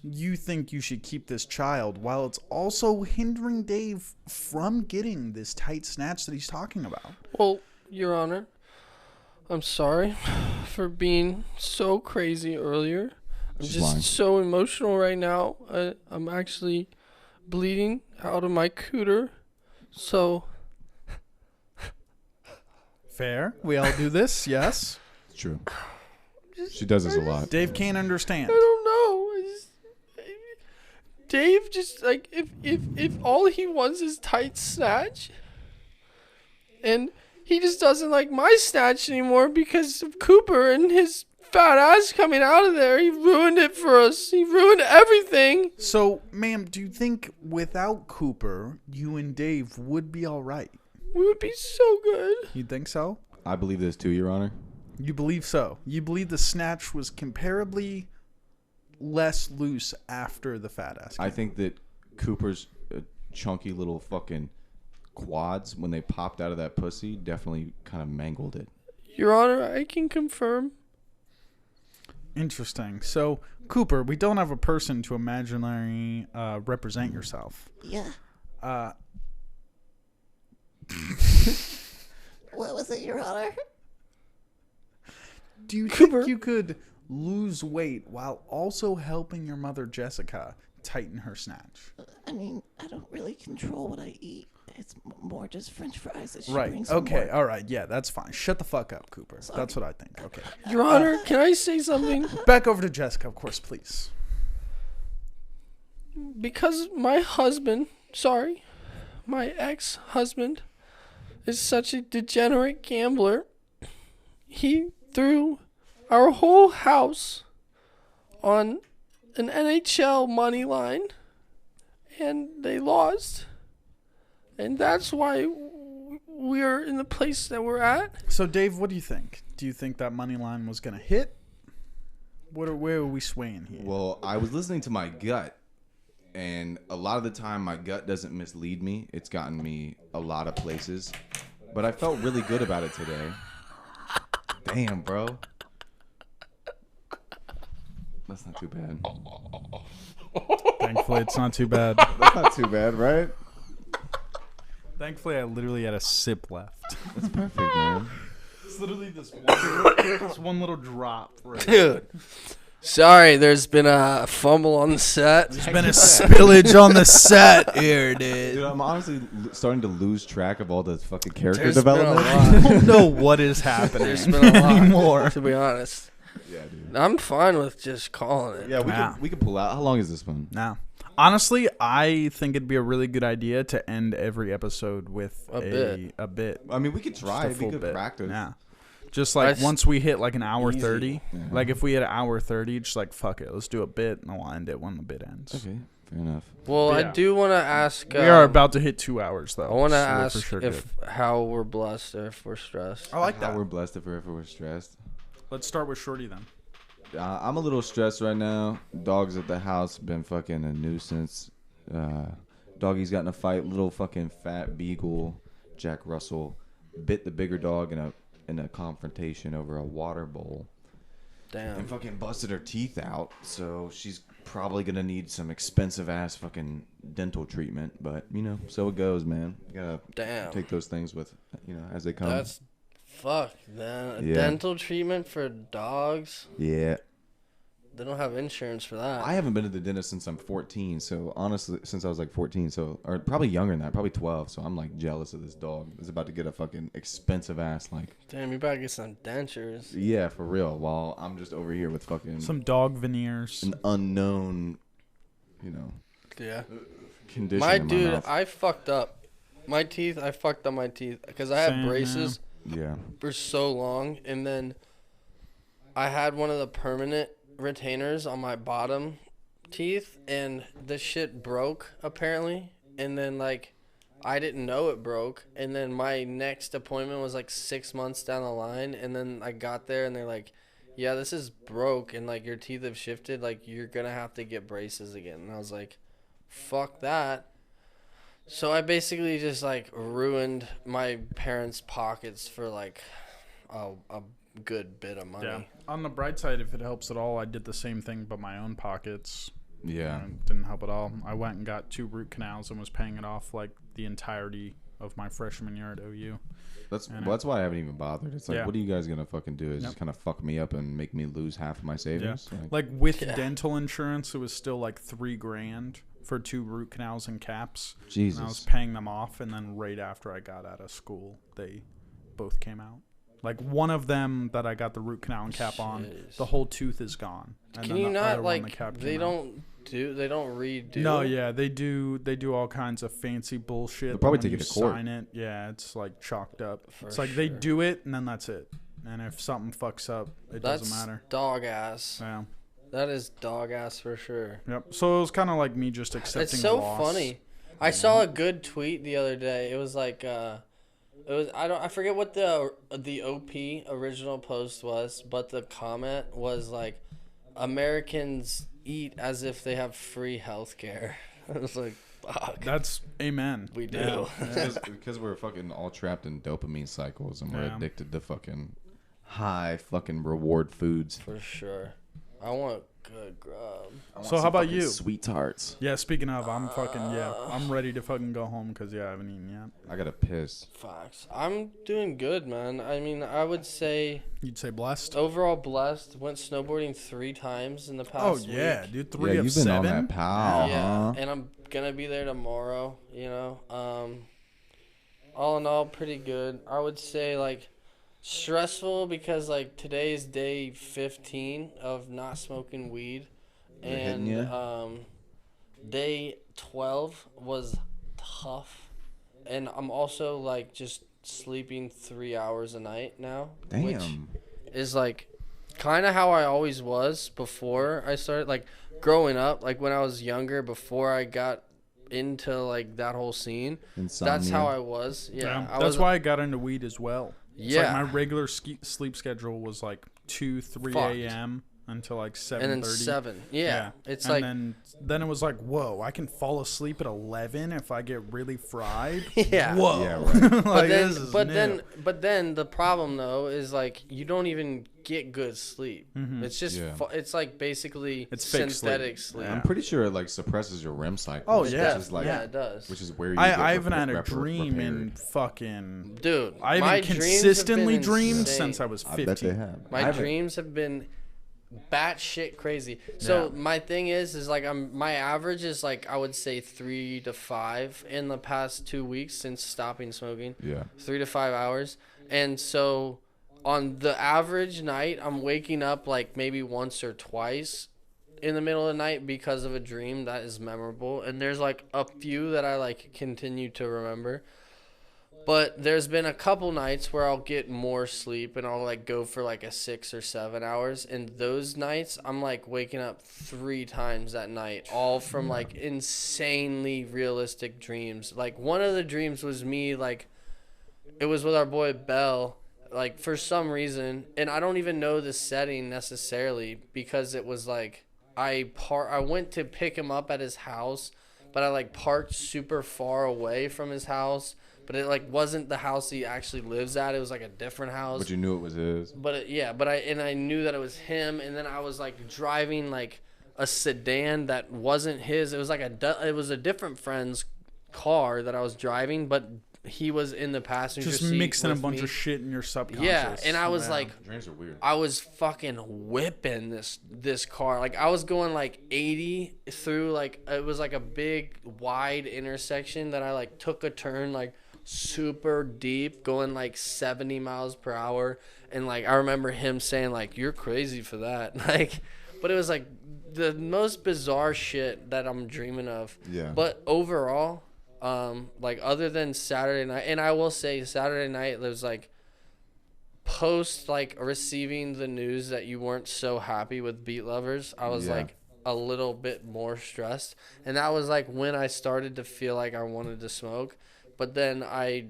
you think you should keep this child while it's also hindering Dave from getting this tight snatch that he's talking about? Well, Your Honor, I'm sorry for being so crazy earlier. I'm She's just lying. so emotional right now. I'm actually bleeding out of my cooter. So, Fair. We all do this, yes. It's true. She does this a lot. Dave can't understand. I don't know. Dave just, like, if all he wants is tight snatch, and he just doesn't like my snatch anymore because of Cooper and his fat ass coming out of there. He ruined it for us. He ruined everything. So, ma'am, do you think without Cooper, you and Dave would be all right? We would be so good. You think so? I believe this too, Your Honor. You believe so? You believe the snatch was comparably less loose after the fat ass? I think that Cooper's chunky little fucking quads, when they popped out of that pussy, definitely kind of mangled it. Your Honor, I can confirm. Interesting. So, Cooper, we don't have a person to imaginary represent yourself. Yeah. Uh, What was it, Your Honor? do you Cooper. think you could lose weight while also helping your mother, Jessica, tighten her snatch? I mean, I don't really control what I eat. It's more just French fries that she Right. brings from Okay. work. All right. Yeah, that's fine. Shut the fuck up, Cooper. That's what I think. Okay. Your Honor, can I say something? Back over to Jessica, of course, please. Because my husband, my ex-husband is such a degenerate gambler, he threw our whole house on an NHL money line, and they lost. And that's why we're in the place that we're at. So, Dave, what do you think? Do you think that money line was going to hit? Where are we swaying here? Well, I was listening to my gut, and a lot of the time my gut doesn't mislead me. It's gotten me a lot of places, but I felt really good about it today. Damn, bro. That's not too bad. Thankfully, it's not too bad. That's not too bad, right? Thankfully, I literally had a sip left. That's perfect, man. It's literally this one little drop. Right? Dude. Sorry, there's been a fumble on the set. There's been a spillage on the set here, Dude, dude. I'm honestly starting to lose track of all the fucking character There's been a development. I don't know what is happening There's been a lot, anymore. to be honest. Yeah, dude. I'm fine with just calling it. Yeah, Wow. we can pull out. How long is this one? Now, honestly, I think it'd be a really good idea to end every episode with A bit. a bit. I mean, we could try. Just a It'd be full good bit. practice. Yeah. Just like That's once we hit like an hour easy. 30, Yeah. like if we hit an hour 30, just like fuck it, let's do a bit and we'll end it when the bit ends. Okay, fair enough. Well, Yeah. I do want to ask. We are about to hit 2 hours though. I want to so we're for ask sure if how we're blessed or if we're stressed. good. I like How that. we're blessed if we're stressed. Let's start with Shorty then. I'm a little stressed right now. Dogs at the house been fucking a nuisance. Doggies got in a fight. Little fucking fat beagle, Jack Russell, bit the bigger dog in a confrontation over a water bowl. Damn. And fucking busted her teeth out. So she's probably gonna need some expensive ass fucking dental treatment. But you know, so it goes, man. You gotta Damn. take those things with, you know, as they come. That's fuck, man. Yeah. Dental treatment for dogs. Yeah. They don't have insurance for that. I haven't been to the dentist since I'm 14. So honestly, since I was like 14, or probably younger than that, probably 12. So I'm like jealous of this dog. It's about to get a fucking expensive ass like. Damn, you better get some dentures. Yeah, for real. While I'm just over here with fucking Some dog veneers. an unknown, you know, Yeah. condition. My in my dude, mouth. I fucked up my teeth. I fucked up my teeth because I had Same, braces Yeah. for so long, and then I had one of the permanent retainers on my bottom teeth, and the shit broke apparently, and then like I didn't know it broke, and then my next appointment was like 6 months down the line, and then I got there and they're like, yeah, this is broke, and like your teeth have shifted, like you're gonna have to get braces again. And I was like, fuck that. So I basically just like ruined my parents' pockets for like a good bit of money. Yeah. On the bright side, if it helps at all, I did the same thing, but my own pockets. Yeah. It didn't help at all. I went and got 2 root canals and was paying it off like the entirety of my freshman year at OU. That's why I haven't even bothered. It's like, Yeah. what are you guys gonna fucking do? Is Yep. just kind of fuck me up and make me lose half of my savings? Like with Yeah. dental insurance, it was still like $3,000 for 2 root canals and caps. Jesus. And I was paying them off, and then right after I got out of school, they both came out. Like one of them that I got the root canal and cap on, Jeez. the whole tooth is gone. And Can then you the other not one, the like cap they came out. they don't redo? No, yeah, they do all kinds of fancy bullshit. They'll probably When take you it to court. Sign it, yeah, it's like chalked up. For it's like they sure. do it and then that's it. And if something fucks up, it That's doesn't matter. dog ass. Yeah. That is dog ass for sure. Yep. So it was kind of like me just accepting. It's so the loss. funny. I saw a good tweet the other day. It was like I forget what the OP original post was, but the comment was like, Americans eat as if they have free healthcare. I was like, fuck. That's amen. We do. Yeah. Because we're fucking all trapped in dopamine cycles and we're Yeah. addicted to fucking high fucking reward foods. For sure. I want good grub. So how about you? Sweet tarts. Yeah. Speaking of, I'm I'm ready to fucking go home because I haven't eaten yet. I gotta piss. Facts. I'm doing good, man. I mean, I would say You'd say blessed. overall blessed. Went snowboarding 3 times in the past Oh week. yeah, dude. 3 Yeah, of you've been 7. on that, pal. Yeah, Huh? and I'm gonna be there tomorrow, you know. All in all, pretty good. I would say, like, stressful because, like, today's day 15 of not smoking weed. Is it hitting ya? And, day 12 was tough. And I'm also, like, just sleeping 3 hours a night now. Which Damn. is, like, kind of how I always was before I started, like, growing up, like, when I was younger, before I got into, like, that whole scene. Insomnia. That's how I was. Yeah. I That's was, why I got into weed as well. It's Yeah. like my regular sleep schedule was like 2, 3 Fucked. a.m. until like 7:30. And then 7. Yeah. It's and like, then it was like, whoa, I can fall asleep at 11 if I get really fried. yeah. Whoa. Yeah, right. Like, But then, this is but new. then the problem though is like you don't even get good sleep. It's just Yeah. it's like basically It's fake synthetic sleep. Yeah. I'm pretty sure it like suppresses your REM cycle. Oh, which yeah. is like, Yeah, it does. Which is where you I haven't had a dream repaired. in fucking. Dude, I my haven't dreams have consistently been dreamed insane. since I was 15. I bet they have. I My haven't- dreams have been batshit crazy. So Yeah. my thing is like my average is like I would say 3 to 5 in the past 2 weeks since stopping smoking. Yeah. 3 to 5 hours. And so on the average night, I'm waking up like maybe once or twice in the middle of the night because of a dream that is memorable. And there's like a few that I like continue to remember. But there's been a couple nights where I'll get more sleep and I'll like go for like a 6 or 7 hours. And those nights I'm like waking up 3 times that night, all from like insanely realistic dreams. Like one of the dreams was me like, it was with our boy Bell, like for some reason, and I don't even know the setting necessarily because it was like I went to pick him up at his house but I like parked super far away from his house. But it like wasn't the house he actually lives at. It was like a different house. But you knew it was his. But I knew that it was him, and then I was like driving like a sedan that wasn't his. It was like it was a different friend's car that I was driving, but he was in the passenger Just seat mixing a with bunch me. of shit in your subconscious. Yeah, and I was like, Dreams are weird. I was fucking whipping this car. Like I was going like 80 through like it was like a big wide intersection that I like took a turn like super deep, going like 70 miles per hour, and like I remember him saying like, "You're crazy for that." Like, but it was like the most bizarre shit that I'm dreaming of. Yeah. But overall, like other than Saturday night, and I will say Saturday night was like post like receiving the news that you weren't so happy with Beat Lovers, I was like a little bit more stressed, and that was like when I started to feel like I wanted to smoke. But then I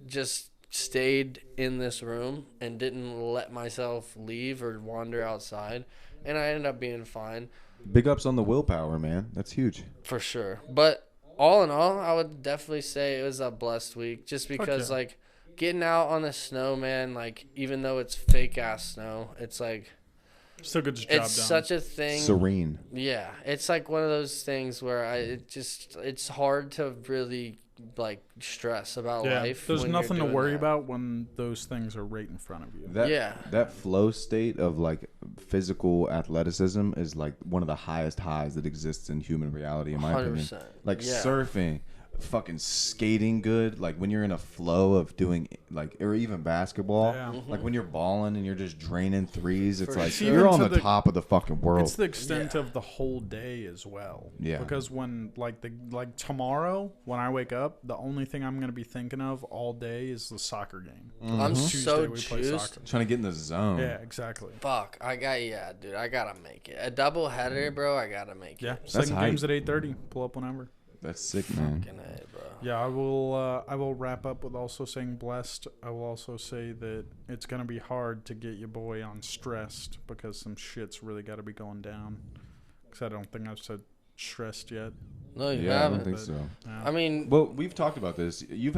just stayed in this room and didn't let myself leave or wander outside, and I ended up being fine. Big ups on the willpower, man. That's huge. For sure. But all in all, I would definitely say it was a blessed week, just because like getting out on the snow, man, like even though it's fake ass snow, it's like still gets the job it's done. such a thing. Serene. Yeah, it's like one of those things where it's hard to really like stress about life. There's when you're nothing to doing worry that. about when those things are right in front of you. That flow state of like physical athleticism is like one of the highest highs that exists in human reality, in my opinion. 100%. Like Yeah. surfing, fucking skating good, like when you're in a flow of doing like, or even basketball, Yeah. like when you're balling and you're just draining threes, it's like sure. you're on Even the to top of the fucking world. It's the extent of the whole day as well. Yeah. Because when like tomorrow when I wake up, the only thing I'm gonna be thinking of all day is the soccer game. I'm Tuesday so we play juiced. soccer. Trying to get in the zone. Yeah, exactly. Fuck, dude, I gotta make it. A double header, bro. I gotta make Yeah, it. second hype. game's at 8:30. Pull up whenever. That's sick, man. Fucking A, bro. Yeah, I will wrap up with also saying blessed. I will also say that it's going to be hard to get your boy on stressed because some shit's really got to be going down. Because I don't think I've said stressed yet. No, you Yeah, I haven't. don't think but- so. Yeah. I mean, Well, we've talked about this. You've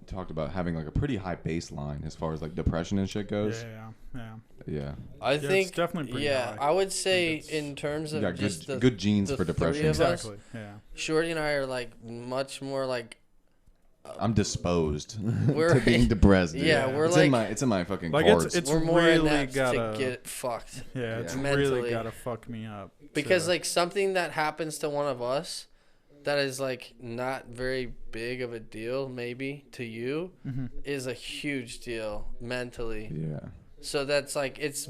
talked about having like a pretty high baseline as far as like depression and shit goes. Yeah. Yeah. I it's think definitely pretty yeah, high. I would say it's- in terms You of got just good genes the for depression. three of us, Exactly. Yeah. Shorty and I are like much more like I'm disposed We're- to being depressed. Dude. Yeah, we're it's like- in my fucking Like cards. it's we're more really inept gotta to get fucked. yeah, it's mentally. really gotta fuck me up. Because to- like something that happens to one of us that is like not very big of a deal maybe to you is a huge deal mentally. yeah. So that's like it's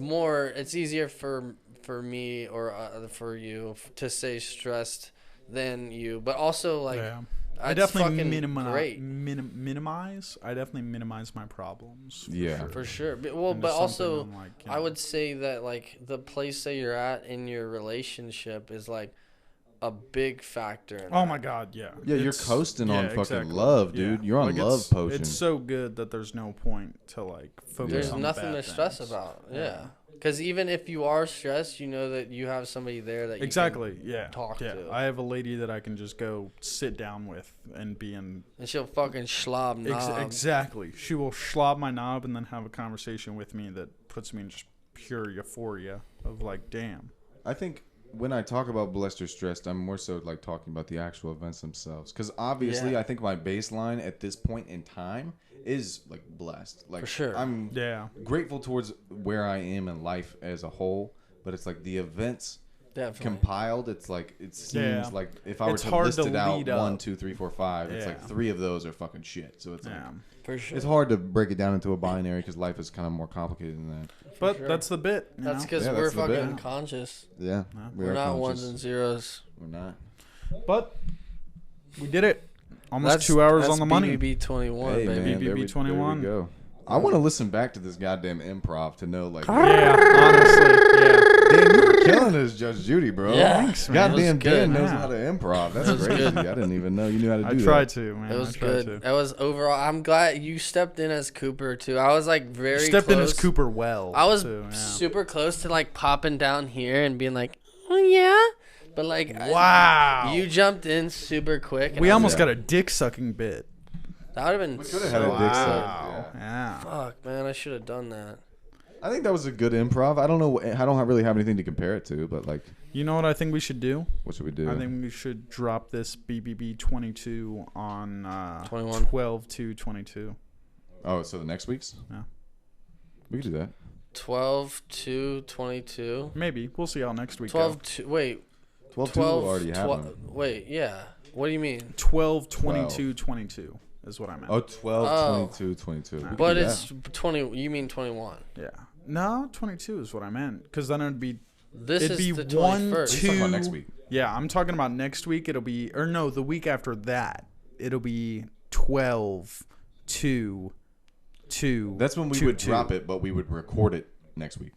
easier for me or for you to say stressed than you, but also like yeah. I it's definitely fucking minimize. great. Minimize. I definitely minimize my problems. Yeah. for sure. Well, And but it's also something I'm like, you I know, would say that like the place that you're at in your relationship is like a big factor. In Oh that. my god, yeah. Yeah, you're It's- coasting on yeah, fucking exactly. love, dude. Yeah. You're on Like, love it's, potion. It's so good that there's no point to like focus There's on nothing bad to stress things. about. Yeah. Because even if you are stressed, you know that you have somebody there that you Exactly. can Yeah. talk yeah. to. I have a lady that I can just go sit down with and be in. and she'll fucking schlob knob. Exactly. She will schlob my knob and then have a conversation with me that puts me in just pure euphoria of like, damn. I think when I talk about blessed or stressed, I'm more so like talking about the actual events themselves. Because obviously, Yeah. I think my baseline at this point in time is like blessed. Like For sure. I'm Yeah. grateful towards where I am in life as a whole. But it's like the events Definitely. compiled. It's like it seems Yeah. like if I were It's to hard list to it out lead up. 1, 2, 3, 4, 5, it's Yeah. like 3 of those are fucking shit. So it's like Yeah. For sure. it's hard to break it down into a binary because life is kind of more complicated than that. But sure. that's the bit. You That's know? because Yeah, we're that's the bit. fucking conscious. Yeah, We're are not conscious. ones and zeros. We're not. But we did it. Almost That's 2 hours that's on the money. BBB 21, Hey, baby. man, there we BBB21. go. I want to listen back to this goddamn improv to know, like, Yeah, honestly. Yeah. Dan, you were killing this, Judge Judy, bro. Yeah. Thanks, man. It was Goddamn, Dan good. knows Yeah. how to improv. That's was crazy. good. I didn't even know you knew how to do I that. tried to, man. It was I tried good. to. That was overall. I'm glad you stepped in as Cooper too. I was like very Stepped close. in as Cooper well. I was too, yeah. super close to like popping down here and being like, "Oh yeah," But like, Wow. you jumped in super quick. And We I was almost like, got a dick sucking bit. That would have been. We could have had a so dick good. suck. Yeah. Fuck, man, I should have done that. I think that was a good improv. I don't know. I don't really have anything to compare it to, but like, You know what I think we should do? what should we do? I think we should drop this BBB 22 on 21. 12/2/22. Oh, so the next week's? Yeah. We could do that. 12/2/22. Maybe. We'll see how next week 12 wait 12 12 already happened. wait, yeah, what do you mean? 12/22/22 is what I meant. Oh, 12, Oh. 22, 22. We could But do it's that. 20, you mean 21. Yeah. No, 22 is what I meant. Because then it'd be. This It'd is be the 1, 21st. He's talking about 2. next week. Yeah, I'm talking about next week. It'll be. Or no, the week after that. It'll be 12/2/2. That's when we would drop it, but we would record it next week.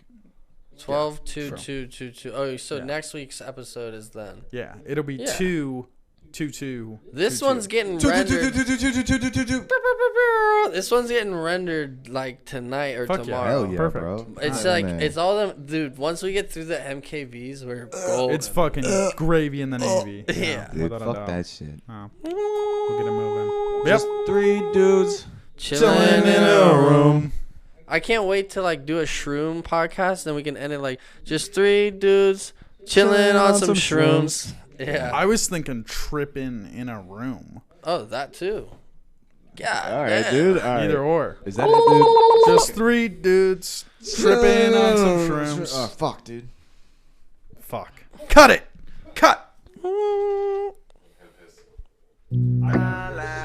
12/2/2/2. Oh, so Yeah. next week's episode is then. Yeah, it'll be Yeah. 2/2/2. This one's getting rendered. This one's getting rendered like tonight or Fuck yeah. tomorrow. Hell yeah, Perfect. bro. It's Ah, like man. it's all them, dude. Once we get through the MKVs, we're gold. It's fucking gravy in the Navy. Yeah. Dude, without a fuck doubt. that shit. Oh, we'll get it moving. Just 3 dudes chilling in a room. I can't wait to like do a shroom podcast, and we can end it like just 3 dudes chilling on some shrooms. Yeah. I was thinking tripping in a room. Oh, that too. Yeah. All right, dude. All right. Either or. Is that it, dude? Just 3 dudes tripping on some shrooms. Oh, fuck, dude. Fuck. Cut it. Cut. I like